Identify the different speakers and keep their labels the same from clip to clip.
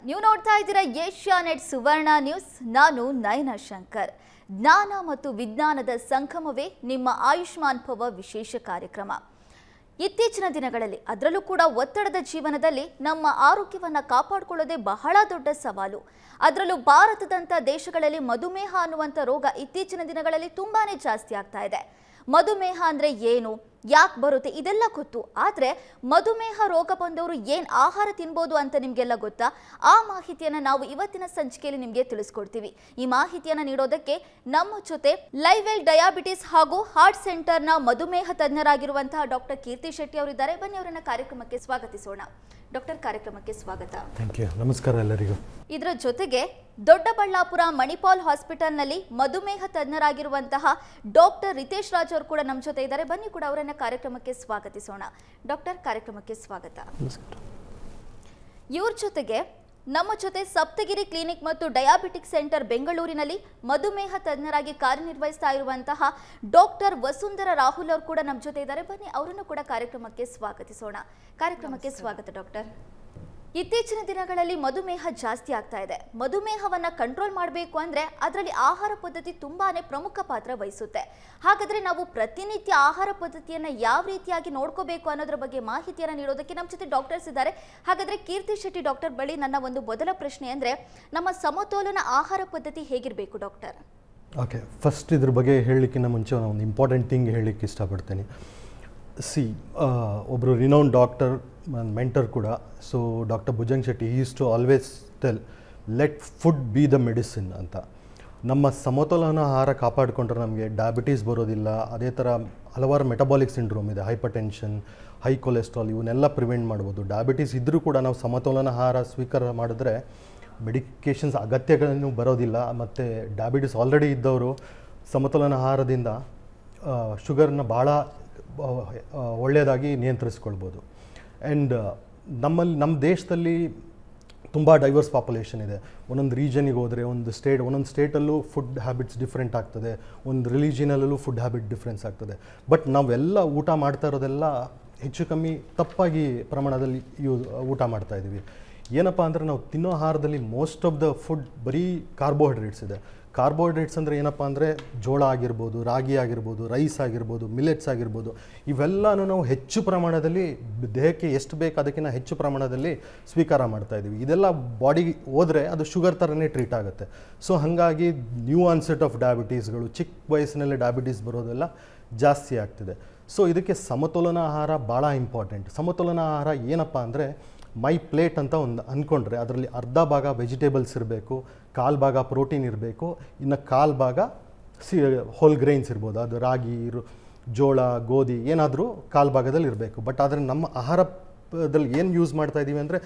Speaker 1: ನೀವು ನೋಡ್ತಾ ಇದ್ದೀರಾ ಏಷ್ಯಾನೆಟ್ ಸುವರ್ಣ ನ್ಯೂಸ್. ನಾನು ನಯನ ಶಂಕರ್. ಜ್ಞಾನ ಮತ್ತು ವಿಜ್ಞಾನದ ಸಂಗಮವೇ ನಿಮ್ಮ ಆಯುಷ್ಮಾನ್ ಭವ ವಿಶೇಷ ಕಾರ್ಯಕ್ರಮ. ಇತ್ತೀಚಿನ ದಿನಗಳಲ್ಲಿ ಅದರಲ್ಲೂ ಕೂಡ ಒತ್ತಡದ ಜೀವನದಲ್ಲಿ ನಮ್ಮ ಆರೋಗ್ಯವನ್ನು ಕಾಪಾಡಿಕೊಳ್ಳೋದೇ ಬಹಳ ದೊಡ್ಡ ಸವಾಲು. ಅದರಲ್ಲೂ ಭಾರತದಂಥ ದೇಶಗಳಲ್ಲಿ ಮಧುಮೇಹ ಅನ್ನುವಂಥ ರೋಗ ಇತ್ತೀಚಿನ ದಿನಗಳಲ್ಲಿ ತುಂಬಾನೇ ಜಾಸ್ತಿ ಆಗ್ತಾ ಇದೆ. ಮಧುಮೇಹ ಅಂದರೆ ಏನು, ಯಾಕೆ ಬರುತ್ತೆ ಇದೆಲ್ಲ ಗೊತ್ತು. ಆದರೆ ಮಧುಮೇಹ ರೋಗ ಬಂದವರು ಏನು ಆಹಾರ ತಿನ್ಬೋದು ಅಂತ ನಿಮಗೆಲ್ಲ ಗೊತ್ತಾ? ಆ ಮಾಹಿತಿಯನ್ನು ನಾವು ಇವತ್ತಿನ ಸಂಚಿಕೆಯಲ್ಲಿ ನಿಮಗೆ ತಿಳಿಸ್ಕೊಡ್ತೀವಿ. ಈ ಮಾಹಿತಿಯನ್ನು ನೀಡೋದಕ್ಕೆ ನಮ್ಮ ಜೊತೆ ಲೈವೆಲ್ ಡಯಾಬಿಟಿಸ್ ಹಾಗೂ ಹಾರ್ಟ್ ಸೆಂಟರ್ನ ಮಧುಮೇಹ ತಜ್ಞರಾಗಿರುವಂತಹ ಡಾಕ್ಟರ್ ಕೀರ್ತಿ ಶೆಟ್ಟಿ ಅವರಿದ್ದಾರೆ. ಬನ್ನಿ ಅವರನ್ನ ಕಾರ್ಯಕ್ರಮಕ್ಕೆ ಸ್ವಾಗತಿಸೋಣ. ಡಾಕ್ಟರ್, ಕಾರ್ಯಕ್ರಮಕ್ಕೆ ಸ್ವಾಗತ.
Speaker 2: Thank you. ನಮಸ್ಕಾರ ಎಲ್ಲರಿಗೂ.
Speaker 1: ಇದರ ಜೊತೆಗೆ ದೊಡ್ಡಬಳ್ಳಾಪುರ ಮಣಿಪಾಲ್ ಹಾಸ್ಪಿಟಲ್ನಲ್ಲಿ ಮಧುಮೇಹ ತಜ್ಞರಾಗಿರುವಂತಹ ಡಾಕ್ಟರ್ ರಿತೇಶ್ ರಾಜ್ ಅವರು ಕೂಡ ನಮ್ಮ ಜೊತೆ ಇದ್ದಾರೆ. ಬನ್ನಿ ಕೂಡ ಅವರನ್ನ ಕಾರ್ಯಕ್ರಮಕ್ಕೆ ಸ್ವಾಗತಿಸೋಣ. ಡಾಕ್ಟರ್, ಕಾರ್ಯಕ್ರಮಕ್ಕೆ ಸ್ವಾಗತ. ಇವ್ರ ಜೊತೆಗೆ ನಮ್ಮ ಜೊತೆ ಸಪ್ತಗಿರಿ ಕ್ಲಿನಿಕ್ ಮತ್ತು ಡಯಾಬಿಟಿಕ್ ಸೆಂಟರ್ ಬೆಂಗಳೂರಿನಲ್ಲಿ ಮಧುಮೇಹ ತಜ್ಞರಾಗಿ ಕಾರ್ಯನಿರ್ವಹಿಸ್ತಾ ಇರುವಂತಹ ಡಾಕ್ಟರ್ ವಸುಂಧರಾ ರಾಹುಲ್ ಅವರು ಕೂಡ ನಮ್ಮ ಜೊತೆ ಇದ್ದಾರೆ. ಬನ್ನಿ ಅವರನ್ನು ಕೂಡ ಕಾರ್ಯಕ್ರಮಕ್ಕೆ ಸ್ವಾಗತಿಸೋಣ. ಕಾರ್ಯಕ್ರಮಕ್ಕೆ ಸ್ವಾಗತ ಡಾಕ್ಟರ್. ಇತ್ತೀಚಿನ ದಿನಗಳಲ್ಲಿ ಮಧುಮೇಹ ಜಾಸ್ತಿ ಆಗ್ತಾ ಇದೆ. ಮಧುಮೇಹವನ್ನ ಕಂಟ್ರೋಲ್ ಮಾಡಬೇಕು ಅಂದ್ರೆ ಅದರಲ್ಲಿ ಆಹಾರ ಪದ್ಧತಿ ತುಂಬಾನೇ ಪ್ರಮುಖ ಪಾತ್ರ ವಹಿಸುತ್ತೆ. ಹಾಗಾದ್ರೆ ನಾವು ಪ್ರತಿನಿತ್ಯ ಆಹಾರ ಪದ್ಧತಿಯನ್ನ ಯಾವ ರೀತಿಯಾಗಿ ನೋಡ್ಕೋಬೇಕು ಅನ್ನೋದ್ರ ಬಗ್ಗೆ ಮಾಹಿತಿಯನ್ನ ನೀಡೋದಕ್ಕೆ ನಮ್ಮ ಜೊತೆ ಡಾಕ್ಟರ್ಸ್ ಇದ್ದಾರೆ. ಹಾಗಾದ್ರೆ ಕೀರ್ತಿ ಶೆಟ್ಟಿ ಡಾಕ್ಟರ್ ಬಳಿ ನನ್ನ ಒಂದು ಮೊದಲ ಪ್ರಶ್ನೆ ಅಂದ್ರೆ, ನಮ್ಮ ಸಮತೋಲನ ಆಹಾರ ಪದ್ಧತಿ ಹೇಗಿರಬೇಕು ಡಾಕ್ಟರ್?
Speaker 2: ಓಕೆ, ಫಸ್ಟ್ ಇದ್ರ ಬಗ್ಗೆ ಹೇಳಲಿಕ್ಕಿಂತ ಮುಂಚೆ ಒಂದು ಇಂಪಾರ್ಟೆಂಟ್ ಥಿಂಗ್ ಹೇಳಲಿಕ್ಕೆ ಇಷ್ಟಪಡ್ತೀನಿ. ಒಬ್ಬರು ರಿನೌಂಡ್ ಡಾಕ್ಟರ್ ಮೆಂಟರ್ ಕೂಡ, so doctor Bhujang Shetty is to always tell let food be the medicine ಅಂತ. ನಮ್ಮ ಸಮತೋಲನ ಆಹಾರ ಕಾಪಾಡಿಕೊಂಡ್ರೆ ನಮಗೆ ಡಯಾಬಿಟೀಸ್ ಬರೋದಿಲ್ಲ. ಅದೇ ಥರ ಹಲವಾರು ಮೆಟಬಾಲಿಕ್ ಸಿಂಡ್ರೋಮ್ ಇದೆ, ಹೈಪರ್ ಟೆನ್ಷನ್, ಹೈ ಕೊಲೆಸ್ಟ್ರಾಲ್, ಇವನ್ನೆಲ್ಲ ಪ್ರಿವೆಂಟ್ ಮಾಡ್ಬೋದು. ಡಯಾಬಿಟೀಸ್ ಇದ್ದರೂ ಕೂಡ ನಾವು ಸಮತೋಲನ ಆಹಾರ ಸ್ವೀಕಾರ ಮಾಡಿದ್ರೆ ಮೆಡಿಕೇಷನ್ಸ್ ಅಗತ್ಯಗಳನ್ನು ಬರೋದಿಲ್ಲ. ಮತ್ತು ಡಯಾಬಿಟೀಸ್ ಆಲ್ರೆಡಿ ಇದ್ದವರು ಸಮತೋಲನ ಆಹಾರದಿಂದ ಶುಗರ್ನ ಭಾಳ ಒಳ್ಳೆಯದಾಗಿ ನಿಯಂತ್ರಿಸ್ಕೊಳ್ಬೋದು. ಆ್ಯಂಡ್ ನಮ್ಮ ದೇಶದಲ್ಲಿ ತುಂಬ ಡೈವರ್ಸ್ ಪಾಪ್ಯುಲೇಷನ್ ಇದೆ. ಒಂದೊಂದು ರೀಜನಿಗೆ ಹೋದರೆ ಒಂದೊಂದು ಸ್ಟೇಟಲ್ಲೂ ಫುಡ್ ಹ್ಯಾಬಿಟ್ಸ್ ಡಿಫ್ರೆಂಟ್ ಆಗ್ತದೆ, ಒಂದು ರಿಲಿಜಿನಲ್ಲೂ ಫುಡ್ ಹ್ಯಾಬಿಟ್ ಡಿಫ್ರೆನ್ಸ್ ಆಗ್ತದೆ. ಬಟ್ ನಾವೆಲ್ಲ ಊಟ ಮಾಡ್ತಾ ಇರೋದೆಲ್ಲ ಹೆಚ್ಚು ಕಮ್ಮಿ ತಪ್ಪಾಗಿ ಪ್ರಮಾಣದಲ್ಲಿ ಊಟ ಮಾಡ್ತಾಯಿದ್ದೀವಿ. ಏನಪ್ಪ ಅಂದರೆ ನಾವು ತಿನ್ನೋ ಆಹಾರದಲ್ಲಿ ಮೋಸ್ಟ್ ಆಫ್ ದ ಫುಡ್ ಬರೀ ಕಾರ್ಬೋಹೈಡ್ರೇಟ್ಸ್ ಇದೆ. ಕಾರ್ಬೋಹೈಡ್ರೇಟ್ಸ್ ಅಂದರೆ ಏನಪ್ಪ ಅಂದರೆ ಜೋಳ ಆಗಿರ್ಬೋದು, ರಾಗಿ ಆಗಿರ್ಬೋದು, ರೈಸ್ ಆಗಿರ್ಬೋದು, ಮಿಲೆಟ್ಸ್ ಆಗಿರ್ಬೋದು, ಇವೆಲ್ಲನೂ ನಾವು ಹೆಚ್ಚು ಪ್ರಮಾಣದಲ್ಲಿ ದೇಹಕ್ಕೆ ಎಷ್ಟು ಬೇಕು ಅದಕ್ಕಿಂತ ಹೆಚ್ಚು ಪ್ರಮಾಣದಲ್ಲಿ ಸ್ವೀಕಾರ ಮಾಡ್ತಾಯಿದ್ದೀವಿ. ಇದೆಲ್ಲ ಬಾಡಿಗೆ ಹೋದರೆ ಅದು ಶುಗರ್ ಥರನೇ ಟ್ರೀಟ್ ಆಗುತ್ತೆ. ಸೊ ಹಾಗಾಗಿ ನ್ಯೂ ಆನ್ಸೆಟ್ ಆಫ್ ಡಯಾಬಿಟೀಸ್ಗಳು, ಚಿಕ್ಕ ವಯಸ್ಸಿನಲ್ಲಿ ಡಯಾಬಿಟೀಸ್ ಬರೋದೆಲ್ಲ ಜಾಸ್ತಿ ಆಗ್ತಿದೆ. ಸೊ ಇದಕ್ಕೆ ಸಮತೋಲನ ಆಹಾರ ಭಾಳ ಇಂಪಾರ್ಟೆಂಟ್. ಸಮತೋಲನ ಆಹಾರ ಏನಪ್ಪ ಅಂದರೆ, ಮೈ ಪ್ಲೇಟ್ ಅಂತ ಒಂದು ಅಂದ್ಕೊಂಡ್ರೆ ಅದರಲ್ಲಿ ಅರ್ಧ ಭಾಗ ವೆಜಿಟೇಬಲ್ಸ್ ಇರಬೇಕು, ಕಾಲು ಭಾಗ ಪ್ರೋಟೀನ್ ಇರಬೇಕು, ಇನ್ನು ಕಾಲು ಭಾಗ ಹೋಲ್ ಗ್ರೈನ್ಸ್ ಇರ್ಬೋದು, ಅದು ರಾಗಿ, ಜೋಳ, ಗೋಧಿ ಏನಾದರೂ ಕಾಲು ಭಾಗದಲ್ಲಿ ಇರಬೇಕು. ಬಟ್ ಆದರೆ ನಮ್ಮ ಆಹಾರದಲ್ಲಿ ಏನು ಯೂಸ್ ಮಾಡ್ತಾ ಇದ್ದೀವಿ ಅಂದರೆ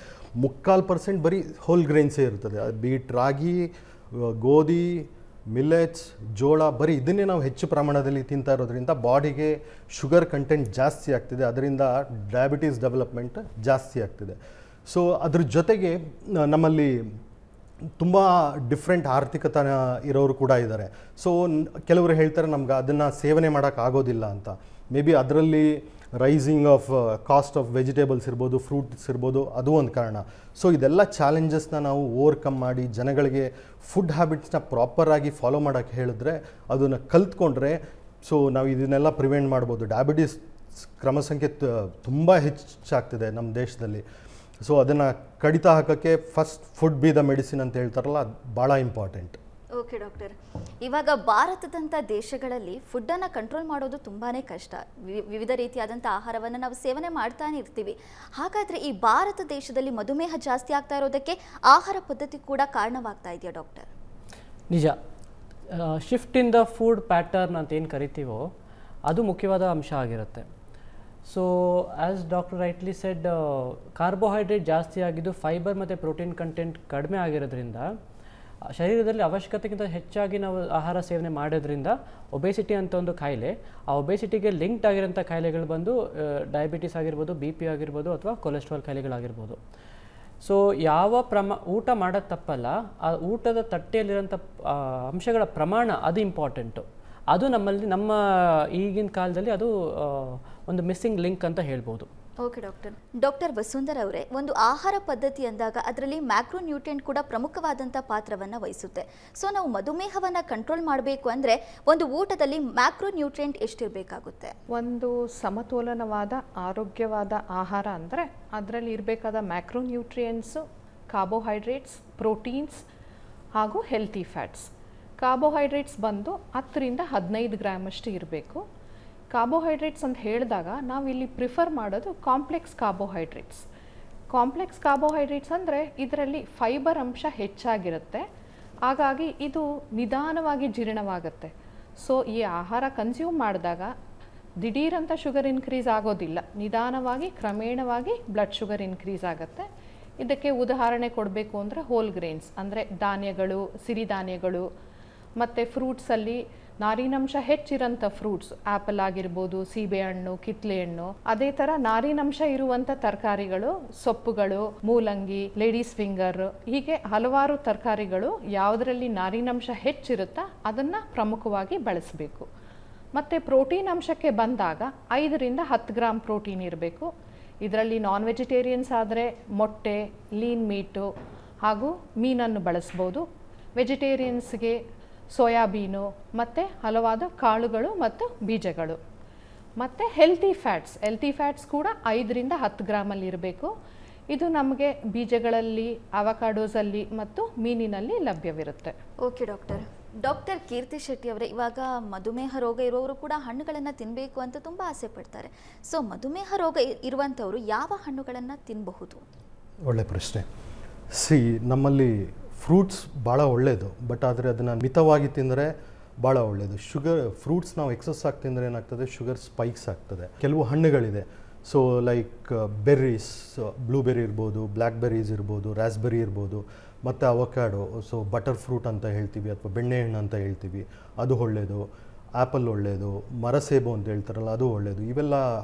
Speaker 2: 3% ಬರೀ ಹೋಲ್ ಗ್ರೈನ್ಸೇ ಇರ್ತದೆ. ಬೀಟ್ ರಾಗಿ, ಗೋಧಿ, ಮಿಲೆಟ್ಸ್, ಜೋಳ, ಬರೀ ಇದನ್ನೇ ನಾವು ಹೆಚ್ಚು ಪ್ರಮಾಣದಲ್ಲಿ ತಿಂತಾ ಇರೋದ್ರಿಂದ ಬಾಡಿಗೆ ಶುಗರ್ ಕಂಟೆಂಟ್ ಜಾಸ್ತಿ ಆಗ್ತಿದೆ. ಅದರಿಂದ ಡಯಾಬಿಟೀಸ್ ಡೆವಲಪ್ಮೆಂಟ್ ಜಾಸ್ತಿ ಆಗ್ತಿದೆ. ಸೊ ಅದ್ರ ಜೊತೆಗೆ ನಮ್ಮಲ್ಲಿ ತುಂಬ ಡಿಫ್ರೆಂಟ್ ಆರ್ಥಿಕತನ ಇರೋರು ಕೂಡ ಇದ್ದಾರೆ. ಸೊ ಕೆಲವರು ಹೇಳ್ತಾರೆ ನಮ್ಗೆ ಅದನ್ನು ಸೇವನೆ ಮಾಡೋಕ್ಕಾಗೋದಿಲ್ಲ ಅಂತ. ಮೇ ಬಿ ಅದರಲ್ಲಿ rising of cost of vegetables ಇರ್ಬೋದು, ಫ್ರೂಟ್ಸ್ ಇರ್ಬೋದು, ಅದು ಒಂದು ಕಾರಣ. ಸೊ ಇದೆಲ್ಲ ಚಾಲೆಂಜಸ್ನ ನಾವು ಓವರ್ಕಮ್ ಮಾಡಿ ಜನಗಳಿಗೆ ಫುಡ್ ಹ್ಯಾಬಿಟ್ಸ್ನ ಪ್ರಾಪರಾಗಿ ಫಾಲೋ ಮಾಡೋಕ್ಕೆ ಹೇಳಿದ್ರೆ, ಅದನ್ನು ಕಲ್ತ್ಕೊಂಡ್ರೆ ಸೊ ನಾವು ಇದನ್ನೆಲ್ಲ ಪ್ರಿವೆಂಟ್ ಮಾಡ್ಬೋದು. ಡಯಾಬಿಟೀಸ್ ಕ್ರಮಸಂಖ್ಯೆ ತುಂಬ ಹೆಚ್ಚಾಗ್ತಿದೆ ನಮ್ಮ ದೇಶದಲ್ಲಿ. ಸೊ ಅದನ್ನು ಕಡಿತ ಹಾಕೋಕ್ಕೆ first food be the medicine ಅಂತ ಹೇಳ್ತಾರಲ್ಲ, ಅದು ಭಾಳ ಇಂಪಾರ್ಟೆಂಟ್.
Speaker 1: ಓಕೆ ಡಾಕ್ಟರ್, ಇವಾಗ ಭಾರತದಂಥ ದೇಶಗಳಲ್ಲಿ ಫುಡ್ಡನ್ನು ಕಂಟ್ರೋಲ್ ಮಾಡೋದು ತುಂಬಾ ಕಷ್ಟ. ವಿವಿಧ ರೀತಿಯಾದಂಥ ಆಹಾರವನ್ನು ನಾವು ಸೇವನೆ ಮಾಡ್ತಾನೆ ಇರ್ತೀವಿ. ಹಾಗಾದರೆ ಈ ಭಾರತ ದೇಶದಲ್ಲಿ ಮಧುಮೇಹ ಜಾಸ್ತಿ ಆಗ್ತಾ ಇರೋದಕ್ಕೆ ಆಹಾರ ಪದ್ಧತಿ ಕೂಡ ಕಾರಣವಾಗ್ತಾ ಇದೆಯಾ ಡಾಕ್ಟರ್?
Speaker 3: ನಿಜ. Shift in the food pattern ಅಂತ ಏನು ಕರಿತೀವೋ ಅದು ಮುಖ್ಯವಾದ ಅಂಶ ಆಗಿರುತ್ತೆ. So as doctor rightly shed, carbohydrate ಜಾಸ್ತಿ ಆಗಿದ್ದು ಫೈಬರ್ ಮತ್ತು ಪ್ರೋಟೀನ್ ಕಂಟೆಂಟ್ ಕಡಿಮೆ ಆಗಿರೋದ್ರಿಂದ ಶರೀರದಲ್ಲಿ ಅವಶ್ಯಕತೆಗಿಂತ ಹೆಚ್ಚಾಗಿ ನಾವು ಆಹಾರ ಸೇವನೆ ಮಾಡೋದ್ರಿಂದ ಒಬೇಸಿಟಿ ಅಂತ ಒಂದು ಕಾಯಿಲೆ, ಆ ಒಬೇಸಿಟಿಗೆ ಲಿಂಕ್ಡ್ ಆಗಿರೋಂಥ ಕಾಯಿಲೆಗಳು ಬಂದು ಡಯಾಬಿಟಿಸ್ ಆಗಿರ್ಬೋದು, BP ಆಗಿರ್ಬೋದು, ಅಥವಾ ಕೊಲೆಸ್ಟ್ರಾಲ್ ಕಾಯಿಲೆಗಳಾಗಿರ್ಬೋದು. ಸೊ ಯಾವ ಊಟ ಮಾಡೋದು ತಪ್ಪಲ್ಲ, ಆ ಊಟದ ತಟ್ಟೆಯಲ್ಲಿರೋಂಥ ಅಂಶಗಳ ಪ್ರಮಾಣ ಅದು ಇಂಪಾರ್ಟೆಂಟು. ಅದು ನಮ್ಮ ಈಗಿನ ಕಾಲದಲ್ಲಿ ಅದು ಒಂದು ಮಿಸ್ಸಿಂಗ್ ಲಿಂಕ್ ಅಂತ ಹೇಳ್ಬೋದು.
Speaker 1: ಓಕೆ ಡಾಕ್ಟರ್ ವಸುಂಧರ ಅವರೇ, ಒಂದು ಆಹಾರ ಪದ್ಧತಿ ಅಂದಾಗ ಅದರಲ್ಲಿ ಮ್ಯಾಕ್ರೋನ್ಯೂಟ್ರಿಯೆಂಟ್ ಕೂಡ ಪ್ರಮುಖವಾದಂಥ ಪಾತ್ರವನ್ನು ವಹಿಸುತ್ತೆ. ಸೊ ನಾವು ಮಧುಮೇಹವನ್ನು ಕಂಟ್ರೋಲ್ ಮಾಡಬೇಕು ಅಂದರೆ ಒಂದು ಊಟದಲ್ಲಿ ಮ್ಯಾಕ್ರೋನ್ಯೂಟ್ರಿಯೆಂಟ್ ಎಷ್ಟಿರಬೇಕಾಗುತ್ತೆ?
Speaker 4: ಒಂದು ಸಮತೋಲನವಾದ ಆರೋಗ್ಯವಾದ ಆಹಾರ ಅಂದರೆ ಅದರಲ್ಲಿ ಇರಬೇಕಾದ ಮ್ಯಾಕ್ರೋನ್ಯೂಟ್ರಿಯೆಂಟ್ಸು, ಕಾರ್ಬೋಹೈಡ್ರೇಟ್ಸ್, ಪ್ರೋಟೀನ್ಸ್ ಹಾಗೂ ಹೆಲ್ತಿ ಫ್ಯಾಟ್ಸ್. ಕಾರ್ಬೋಹೈಡ್ರೇಟ್ಸ್ ಬಂದು 10ರಿಂದ 15 ಗ್ರಾಮ್ ಅಷ್ಟು ಇರಬೇಕು. ಕಾರ್ಬೋಹೈಡ್ರೇಟ್ಸ್ ಅಂತ ಹೇಳಿದಾಗ ನಾವಿಲ್ಲಿ ಪ್ರಿಫರ್ ಮಾಡೋದು ಕಾಂಪ್ಲೆಕ್ಸ್ ಕಾರ್ಬೋಹೈಡ್ರೇಟ್ಸ್. ಕಾಂಪ್ಲೆಕ್ಸ್ ಕಾರ್ಬೋಹೈಡ್ರೇಟ್ಸ್ ಅಂದರೆ ಇದರಲ್ಲಿ ಫೈಬರ್ ಅಂಶ ಹೆಚ್ಚಾಗಿರುತ್ತೆ, ಹಾಗಾಗಿ ಇದು ನಿಧಾನವಾಗಿ ಜೀರ್ಣವಾಗುತ್ತೆ. ಸೊ ಈ ಆಹಾರ ಕನ್ಸ್ಯೂಮ್ ಮಾಡಿದಾಗ ದಿಢೀರಂತ ಶುಗರ್ ಇನ್ಕ್ರೀಸ್ ಆಗೋದಿಲ್ಲ, ನಿಧಾನವಾಗಿ ಕ್ರಮೇಣವಾಗಿ ಬ್ಲಡ್ ಶುಗರ್ ಇನ್ಕ್ರೀಸ್ ಆಗುತ್ತೆ. ಇದಕ್ಕೆ ಉದಾಹರಣೆ ಕೊಡಬೇಕು ಅಂದರೆ ಹೋಲ್ ಗ್ರೇನ್ಸ್ ಅಂದರೆ ಧಾನ್ಯಗಳು, ಸಿರಿಧಾನ್ಯಗಳು ಮತ್ತು ಫ್ರೂಟ್ಸಲ್ಲಿ ನಾರಿನಂಶ ಹೆಚ್ಚಿರೋಂಥ ಫ್ರೂಟ್ಸ್, ಆ್ಯಪಲ್ ಆಗಿರ್ಬೋದು, ಸೀಬೆಹಣ್ಣು, ಕಿತ್ಲೆ ಹಣ್ಣು, ಅದೇ ಥರ ನಾರಿನಂಶ ಇರುವಂಥ ತರಕಾರಿಗಳು, ಸೊಪ್ಪುಗಳು, ಮೂಲಂಗಿ, ಲೇಡೀಸ್ ಫಿಂಗರ್, ಹೀಗೆ ಹಲವಾರು ತರಕಾರಿಗಳು ಯಾವುದರಲ್ಲಿ ನಾರಿನಂಶ ಹೆಚ್ಚಿರುತ್ತಾ ಅದನ್ನು ಪ್ರಮುಖವಾಗಿ ಬಳಸಬೇಕು. ಮತ್ತು ಪ್ರೋಟೀನ್ ಅಂಶಕ್ಕೆ ಬಂದಾಗ 5ರಿಂದ 10 ಗ್ರಾಮ್ ಪ್ರೋಟೀನ್ ಇರಬೇಕು. ಇದರಲ್ಲಿ ನಾನ್ ವೆಜಿಟೇರಿಯನ್ಸ್ ಆದರೆ ಮೊಟ್ಟೆ, ಲೀನ್ ಮೀಟು ಹಾಗೂ ಮೀನನ್ನು ಬಳಸ್ಬೋದು. ವೆಜಿಟೇರಿಯನ್ಸ್ಗೆ ಸೋಯಾಬೀನು ಮತ್ತು ಹಲವಾದ ಕಾಳುಗಳು ಮತ್ತು ಬೀಜಗಳು. ಮತ್ತು ಹೆಲ್ತಿ ಫ್ಯಾಟ್ಸ್ ಕೂಡ 5ರಿಂದ 10 ಗ್ರಾಮಲ್ಲಿ ಇರಬೇಕು. ಇದು ನಮಗೆ ಬೀಜಗಳಲ್ಲಿ, ಅವಕಾಡೋಸಲ್ಲಿ ಮತ್ತು ಮೀನಿನಲ್ಲಿ ಲಭ್ಯವಿರುತ್ತೆ.
Speaker 1: ಓಕೆ ಡಾಕ್ಟರ್ ಕೀರ್ತಿ ಶೆಟ್ಟಿ ಅವರೇ, ಇವಾಗ ಮಧುಮೇಹ ರೋಗ ಇರೋರು ಕೂಡ ಹಣ್ಣುಗಳನ್ನು ತಿನ್ನಬೇಕು ಅಂತ ತುಂಬ ಆಸೆ ಪಡ್ತಾರೆ. ಸೊ ಮಧುಮೇಹ ರೋಗ ಇರುವಂಥವರು ಯಾವ ಹಣ್ಣುಗಳನ್ನು ತಿನ್ನಬಹುದು?
Speaker 2: ಒಳ್ಳೆ ಪ್ರಶ್ನೆ. ನಮ್ಮಲ್ಲಿ ಫ್ರೂಟ್ಸ್ ಭಾಳ ಒಳ್ಳೆಯದು, ಬಟ್ ಆದರೆ ಅದನ್ನು ಮಿತವಾಗಿ ತಿಂದರೆ ಭಾಳ ಒಳ್ಳೆಯದು. ಫ್ರೂಟ್ಸ್ ನಾವು ಎಕ್ಸಸ್ ಆಗಿ ತಿಂದರೆ ಏನಾಗ್ತದೆ, ಶುಗರ್ ಸ್ಪೈಕ್ಸ್ ಆಗ್ತದೆ. ಕೆಲವು ಹಣ್ಣುಗಳಿದೆ, ಸೊ ಲೈಕ್ ಬೆರ್ರೀಸ್, ಬ್ಲೂಬೆರಿ ಇರ್ಬೋದು, ಬ್ಲ್ಯಾಕ್ಬೆರೀಸ್ ಇರ್ಬೋದು, ರಾಸ್ಬೆರಿ ಇರ್ಬೋದು, ಮತ್ತು ಅವಕಾಡೋ, ಸೊ ಬಟರ್ ಫ್ರೂಟ್ ಅಂತ ಹೇಳ್ತೀವಿ ಅಥವಾ ಬೆಣ್ಣೆಹಣ್ಣು ಅಂತ ಹೇಳ್ತೀವಿ, ಅದು ಒಳ್ಳೆಯದು. ಆ್ಯಪಲ್ ಒಳ್ಳೆಯದು, ಮರಸೇಬು ಅಂತ ಹೇಳ್ತಾರಲ್ಲ ಅದು ಒಳ್ಳೆಯದು. ಇವೆಲ್ಲ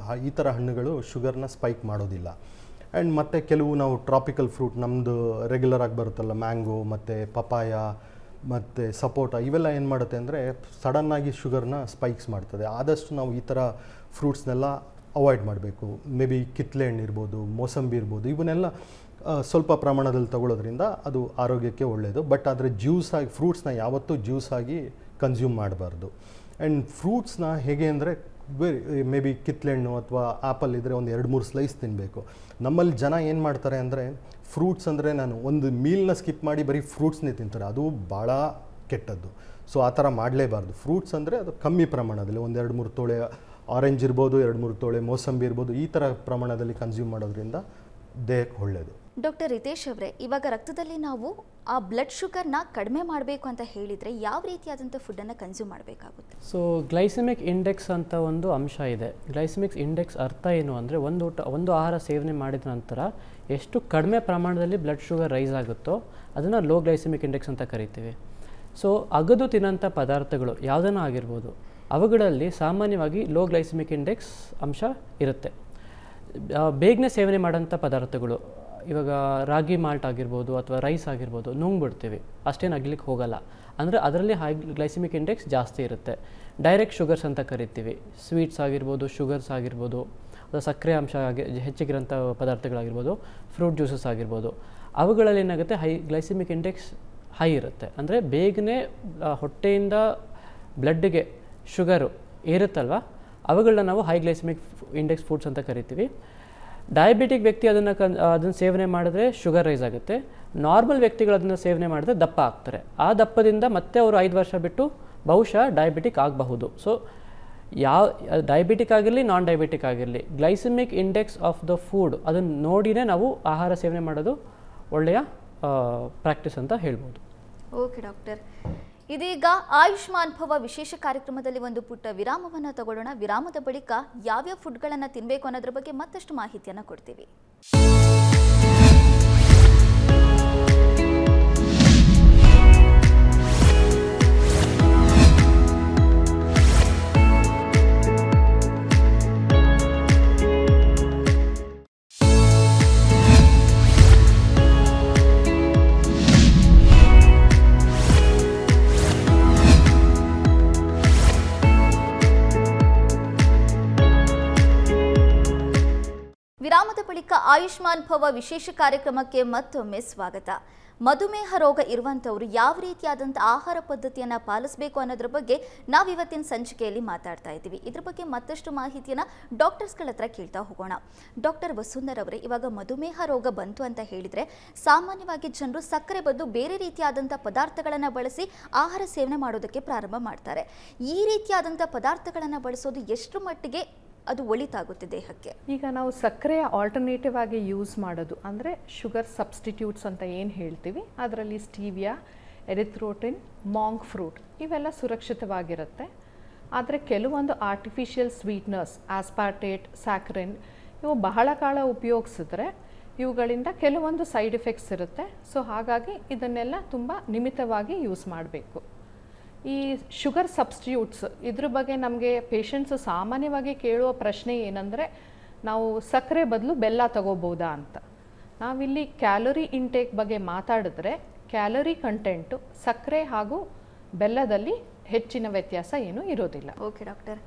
Speaker 2: ಈ ಥರ ಹಣ್ಣುಗಳು ಶುಗರ್ನ ಸ್ಪೈಕ್ ಮಾಡೋದಿಲ್ಲ. ಆ್ಯಂಡ್ ಮತ್ತು ಕೆಲವು ನಾವು ಟ್ರಾಪಿಕಲ್ ಫ್ರೂಟ್, ನಮ್ಮದು ರೆಗ್ಯುಲರ್ ಆಗಿ ಬರುತ್ತಲ್ಲ, ಮ್ಯಾಂಗೋ ಮತ್ತು ಪಪಾಯ ಮತ್ತು ಸಪೋಟ, ಇವೆಲ್ಲ ಏನು ಮಾಡುತ್ತೆ ಅಂದರೆ ಸಡನ್ನಾಗಿ ಶುಗರ್ನ ಸ್ಪೈಕ್ಸ್ ಮಾಡ್ತದೆ. ಆದಷ್ಟು ನಾವು ಈ ಥರ ಫ್ರೂಟ್ಸ್ನೆಲ್ಲ ಅವಾಯ್ಡ್ ಮಾಡಬೇಕು. ಮೇ ಬಿ ಕಿತ್ಲೆ ಹಣ್ಣು ಇರ್ಬೋದು, ಮೋಸಂಬಿ ಇರ್ಬೋದು, ಇವನ್ನೆಲ್ಲ ಸ್ವಲ್ಪ ಪ್ರಮಾಣದಲ್ಲಿ ತಗೊಳ್ಳೋದ್ರಿಂದ ಅದು ಆರೋಗ್ಯಕ್ಕೆ ಒಳ್ಳೆಯದು. ಬಟ್ ಆದರೆ ಫ್ರೂಟ್ಸ್ನ ಯಾವತ್ತೂ ಜ್ಯೂಸಾಗಿ ಕನ್ಸ್ಯೂಮ್ ಮಾಡಬಾರ್ದು. ಆ್ಯಂಡ್ ಫ್ರೂಟ್ಸ್ನ ಹೇಗೆ ಅಂದರೆ ಮೇ ಬಿ ಕಿತ್ಲೆ ಹಣ್ಣು ಅಥವಾ ಆ್ಯಪಲ್ ಇದ್ದರೆ ಒಂದು 2-3 ಸ್ಲೈಸ್ ತಿನ್ನಬೇಕು. ನಮ್ಮಲ್ಲಿ ಜನ ಏನು ಮಾಡ್ತಾರೆ ಅಂದರೆ ಫ್ರೂಟ್ಸ್ ಅಂದರೆ ನಾನು ಒಂದು ಮೀಲ್ನ ಸ್ಕಿಪ್ ಮಾಡಿ ಬರೀ ಫ್ರೂಟ್ಸ್ನೇ ತಿಂತಾರೆ, ಅದು ಭಾಳ ಕೆಟ್ಟದ್ದು. ಸೊ ಆ ಥರ ಮಾಡಲೇಬಾರ್ದು. ಫ್ರೂಟ್ಸ್ ಅಂದರೆ ಅದು ಕಮ್ಮಿ ಪ್ರಮಾಣದಲ್ಲಿ ಒಂದು 2-3 ತೊಳೆ ಆರೆಂಜ್ ಇರ್ಬೋದು, 2-3 ತೊಳೆ ಮೋಸಂಬಿ ಇರ್ಬೋದು, ಈ ಥರ ಪ್ರಮಾಣದಲ್ಲಿ ಕನ್ಸ್ಯೂಮ್ ಮಾಡೋದ್ರಿಂದ ದೇಹಕ್ಕೆ ಒಳ್ಳೆಯದು.
Speaker 1: ಡಾಕ್ಟರ್ ರಿತೇಶ್ ಅವರೇ, ಇವಾಗ ರಕ್ತದಲ್ಲಿ ನಾವು ಆ ಬ್ಲಡ್ ಶುಗರ್ನ ಕಡಿಮೆ ಮಾಡಬೇಕು ಅಂತ ಹೇಳಿದರೆ ಯಾವ ರೀತಿಯಾದಂಥ ಫುಡ್ಡನ್ನು ಕನ್ಸ್ಯೂಮ್ ಮಾಡಬೇಕಾಗುತ್ತೆ?
Speaker 3: ಸೊ ಗ್ಲೈಸೆಮಿಕ್ ಇಂಡೆಕ್ಸ್ ಅಂತ ಒಂದು ಅಂಶ ಇದೆ. ಗ್ಲೈಸೆಮಿಕ್ ಇಂಡೆಕ್ಸ್ ಅರ್ಥ ಏನು ಅಂದರೆ ಒಂದು ಆಹಾರ ಸೇವನೆ ಮಾಡಿದ ನಂತರ ಎಷ್ಟು ಕಡಿಮೆ ಪ್ರಮಾಣದಲ್ಲಿ ಬ್ಲಡ್ ಶುಗರ್ ರೈಸ್ ಆಗುತ್ತೋ ಅದನ್ನು ಲೋ ಗ್ಲೈಸೆಮಿಕ್ ಇಂಡೆಕ್ಸ್ ಅಂತ ಕರಿತೀವಿ. ಸೊ ಅಗದು ತಿನ್ನೋಂಥ ಪದಾರ್ಥಗಳು ಯಾವುದನ್ನ ಆಗಿರ್ಬೋದು, ಅವುಗಳಲ್ಲಿ ಸಾಮಾನ್ಯವಾಗಿ ಲೋ ಗ್ಲೈಸೆಮಿಕ್ ಇಂಡೆಕ್ಸ್ ಅಂಶ ಇರುತ್ತೆ. ಬೇಗನೆ ಸೇವನೆ ಮಾಡೋಂಥ ಪದಾರ್ಥಗಳು, ಇವಾಗ ರಾಗಿ ಮಾಲ್ಟ್ ಆಗಿರ್ಬೋದು ಅಥವಾ ರೈಸ್ ಆಗಿರ್ಬೋದು, ನುಂಗ್ಬಿಡ್ತೀವಿ, ಅಷ್ಟೇನು ಅಗ್ಲಿಕ್ಕೆ ಹೋಗಲ್ಲ, ಅಂದರೆ ಅದರಲ್ಲಿ ಹೈ ಗ್ಲೈಸೆಮಿಕ್ ಇಂಡೆಕ್ಸ್ ಜಾಸ್ತಿ ಇರುತ್ತೆ. ಡೈರೆಕ್ಟ್ ಶುಗರ್ಸ್ ಅಂತ ಕರಿತೀವಿ. ಸ್ವೀಟ್ಸ್ ಆಗಿರ್ಬೋದು, ಶುಗರ್ಸ್ ಆಗಿರ್ಬೋದು, ಅಥವಾ ಸಕ್ಕರೆ ಅಂಶ ಹೆಚ್ಚಿಗಿರೋಂಥ ಪದಾರ್ಥಗಳಾಗಿರ್ಬೋದು, ಫ್ರೂಟ್ ಜ್ಯೂಸಸ್ ಆಗಿರ್ಬೋದು, ಅವುಗಳಲ್ಲಿ ಏನಾಗುತ್ತೆ ಹೈ ಗ್ಲೈಸೆಮಿಕ್ ಇಂಡೆಕ್ಸ್ ಹೈ ಇರುತ್ತೆ. ಅಂದರೆ ಬೇಗನೆ ಹೊಟ್ಟೆಯಿಂದ ಬ್ಲಡ್ಗೆ ಶುಗರು ಏರುತ್ತಲ್ವ, ಅವುಗಳನ್ನ ನಾವು ಹೈ ಗ್ಲೈಸೆಮಿಕ್ ಇಂಡೆಕ್ಸ್ ಫುಡ್ಸ್ ಅಂತ ಕರಿತೀವಿ. ಡಯಾಬಿಟಿಕ್ ವ್ಯಕ್ತಿ ಅದನ್ನು ಸೇವನೆ ಮಾಡಿದ್ರೆ ಶುಗರ್ ರೈಸ್ ಆಗುತ್ತೆ. ನಾರ್ಮಲ್ ವ್ಯಕ್ತಿಗಳು ಅದನ್ನು ಸೇವನೆ ಮಾಡಿದ್ರೆ ದಪ್ಪ ಆಗ್ತಾರೆ. ಆ ದಪ್ಪದಿಂದ ಮತ್ತೆ ಅವರು 5 ವರ್ಷ ಬಿಟ್ಟು ಬಹುಶಃ ಡಯಾಬಿಟಿಕ್ ಆಗಬಹುದು. ಸೊ ಡಯಾಬಿಟಿಕ್ ಆಗಿರಲಿ, ನಾನ್ ಡಯಾಬಿಟಿಕ್ ಆಗಿರಲಿ, glycaemic index of the food ಅದನ್ನು ನೋಡಿನೇ ನಾವು ಆಹಾರ ಸೇವನೆ ಮಾಡೋದು ಒಳ್ಳೆಯ ಪ್ರಾಕ್ಟೀಸ್ ಅಂತ ಹೇಳ್ಬೋದು.
Speaker 1: ಓಕೆ ಡಾಕ್ಟರ್, ಇದೀಗ ಆಯುಷ್ಮಾನ್ ಭವ ವಿಶೇಷ ಕಾರ್ಯಕ್ರಮದಲ್ಲಿ ಒಂದು ಪುಟ್ಟ ವಿರಾಮವನ್ನು ತಗೊಳ್ಳೋಣ. ವಿರಾಮದ ಬಳಿಕ ಯಾವ್ಯಾವ ಫುಡ್ಗಳನ್ನು ತಿನ್ನಬೇಕು ಅನ್ನೋದ್ರ ಬಗ್ಗೆ ಮತ್ತಷ್ಟು ಮಾಹಿತಿಯನ್ನು ಕೊಡ್ತೀವಿ. ಬಳಿಕ ಆಯುಷ್ಮಾನ್ ಭವ ವಿಶೇಷ ಕಾರ್ಯಕ್ರಮಕ್ಕೆ ಮತ್ತೊಮ್ಮೆ ಸ್ವಾಗತ. ಮಧುಮೇಹ ರೋಗ ಇರುವಂತವರು ಯಾವ ರೀತಿಯಾದಂಥ ಆಹಾರ ಪದ್ಧತಿಯನ್ನು ಪಾಲಿಸಬೇಕು ಅನ್ನೋದ್ರ ಬಗ್ಗೆ ನಾವು ಇವತ್ತಿನ ಸಂಚಿಕೆಯಲ್ಲಿ ಮಾತಾಡ್ತಾ ಇದ್ದೀವಿ. ಇದ್ರ ಬಗ್ಗೆ ಮತ್ತಷ್ಟು ಮಾಹಿತಿಯನ್ನು ಡಾಕ್ಟರ್ಸ್ಗಳ ಹತ್ರ ಕೇಳ್ತಾ ಹೋಗೋಣ. ಡಾಕ್ಟರ್ ವಸುಂಧರಾ ಅವರೇ, ಇವಾಗ ಮಧುಮೇಹ ರೋಗ ಬಂತು ಅಂತ ಹೇಳಿದರೆ ಸಾಮಾನ್ಯವಾಗಿ ಜನರು ಸಕ್ಕರೆ ಬದಲು ಬೇರೆ ರೀತಿಯಾದಂಥ ಪದಾರ್ಥಗಳನ್ನು ಬಳಸಿ ಆಹಾರ ಸೇವನೆ ಮಾಡೋದಕ್ಕೆ ಪ್ರಾರಂಭ ಮಾಡ್ತಾರೆ. ಈ ರೀತಿಯಾದಂಥ ಪದಾರ್ಥಗಳನ್ನು ಬಳಸೋದು ಎಷ್ಟು ಮಟ್ಟಿಗೆ ಅದು ಒಳಿತಾಗುತ್ತೆ ದೇಹಕ್ಕೆ?
Speaker 4: ಈಗ ನಾವು ಸಕ್ಕರೆಯ ಆಲ್ಟರ್ನೇಟಿವ್ ಆಗಿ ಯೂಸ್ ಮಾಡೋದು ಅಂದರೆ ಶುಗರ್ ಸಬ್ಸ್ಟಿಟ್ಯೂಟ್ಸ್ ಅಂತ ಏನು ಹೇಳ್ತೀವಿ, ಅದರಲ್ಲಿ ಸ್ಟೀವಿಯಾ, ಎರಿಥ್ರೋಟಿನ್, ಮಾಂಕ್ ಫ್ರೂಟ್ ಇವೆಲ್ಲ ಸುರಕ್ಷಿತವಾಗಿರುತ್ತೆ. ಆದರೆ ಕೆಲವೊಂದು ಆರ್ಟಿಫಿಷಿಯಲ್ ಸ್ವೀಟ್ನರ್ಸ್, ಆಸ್ಪಾರ್ಟೇಟ್, ಸ್ಯಾಕ್ರಿನ್ ಇವು ಬಹಳ ಕಾಲ ಉಪಯೋಗಿಸಿದ್ರೆ ಇವುಗಳಿಂದ ಕೆಲವೊಂದು ಸೈಡ್ ಎಫೆಕ್ಟ್ಸ್ ಇರುತ್ತೆ. ಸೊ ಹಾಗಾಗಿ ಇದನ್ನೆಲ್ಲ ತುಂಬ ನಿಮಿತ್ತವಾಗಿ ಯೂಸ್ ಮಾಡಬೇಕು. ಈ ಶುಗರ್ ಸಬ್ಸ್ಟಿಟ್ಯೂಟ್ಸ್ ಇದ್ರ ಬಗ್ಗೆ ನಮಗೆ ಪೇಷಂಟ್ಸು ಸಾಮಾನ್ಯವಾಗಿ ಕೇಳುವ ಪ್ರಶ್ನೆ ಏನಂದರೆ, ನಾವು ಸಕ್ಕರೆ ಬದಲು ಬೆಲ್ಲ ತಗೋಬೋದಾ ಅಂತ. ನಾವಿಲ್ಲಿ ಕ್ಯಾಲೋರಿ ಇಂಟೇಕ್ ಬಗ್ಗೆ ಮಾತಾಡಿದ್ರೆ ಕ್ಯಾಲೋರಿ ಕಂಟೆಂಟು ಸಕ್ಕರೆ ಹಾಗೂ ಬೆಲ್ಲದಲ್ಲಿ ಹೆಚ್ಚಿನ ವ್ಯತ್ಯಾಸ ಏನೂ ಇರೋದಿಲ್ಲ.
Speaker 1: Okay doctor.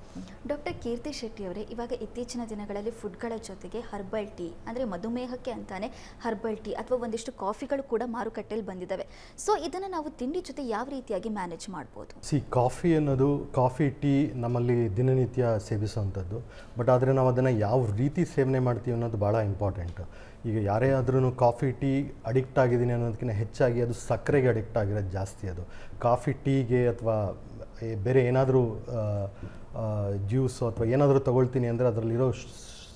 Speaker 1: ಡಾಕ್ಟರ್ ಕೀರ್ತಿ ಶೆಟ್ಟಿ ಅವರೇ, ಇವಾಗ ಇತ್ತೀಚಿನ ದಿನಗಳಲ್ಲಿ ಫುಡ್ಗಳ ಜೊತೆಗೆ ಹರ್ಬಲ್ ಟೀ ಅಂದರೆ ಮಧುಮೇಹಕ್ಕೆ ಅಂತಾನೆ ಹರ್ಬಲ್ ಟೀ ಅಥವಾ ಒಂದಿಷ್ಟು ಕಾಫಿಗಳು ಕೂಡ ಮಾರುಕಟ್ಟೆಯಲ್ಲಿ ಬಂದಿದ್ದಾವೆ. ಸೊ ಇದನ್ನು ನಾವು ತಿಂಡಿ ಜೊತೆ ಯಾವ ರೀತಿಯಾಗಿ ಮ್ಯಾನೇಜ್ ಮಾಡ್ಬೋದು?
Speaker 2: ಕಾಫಿ ಅನ್ನೋದು, ಕಾಫಿ ಟೀ ನಮ್ಮಲ್ಲಿ ದಿನನಿತ್ಯ ಸೇವಿಸುವಂಥದ್ದು. ಬಟ್ ಆದರೆ ನಾವು ಅದನ್ನು ಯಾವ ರೀತಿ ಸೇವನೆ ಮಾಡ್ತೀವಿ ಅನ್ನೋದು ಭಾಳ ಇಂಪಾರ್ಟೆಂಟ್. ಈಗ ಯಾರೇ ಆದ್ರೂ ಕಾಫಿ ಟೀ ಅಡಿಕ್ಟ್ ಆಗಿದ್ದೀನಿ ಅನ್ನೋದಕ್ಕಿಂತ ಹೆಚ್ಚಾಗಿ ಅದು ಸಕ್ಕರೆಗೆ ಅಡಿಕ್ಟ್ ಆಗಿರೋದು ಜಾಸ್ತಿ. ಅದು ಕಾಫಿ ಟೀಗೆ ಅಥವಾ ಬೇರೆ ಏನಾದರೂ ಜ್ಯೂಸು ಅಥವಾ ಏನಾದರೂ ತೊಗೊಳ್ತೀನಿ ಅಂದರೆ ಅದರಲ್ಲಿರೋ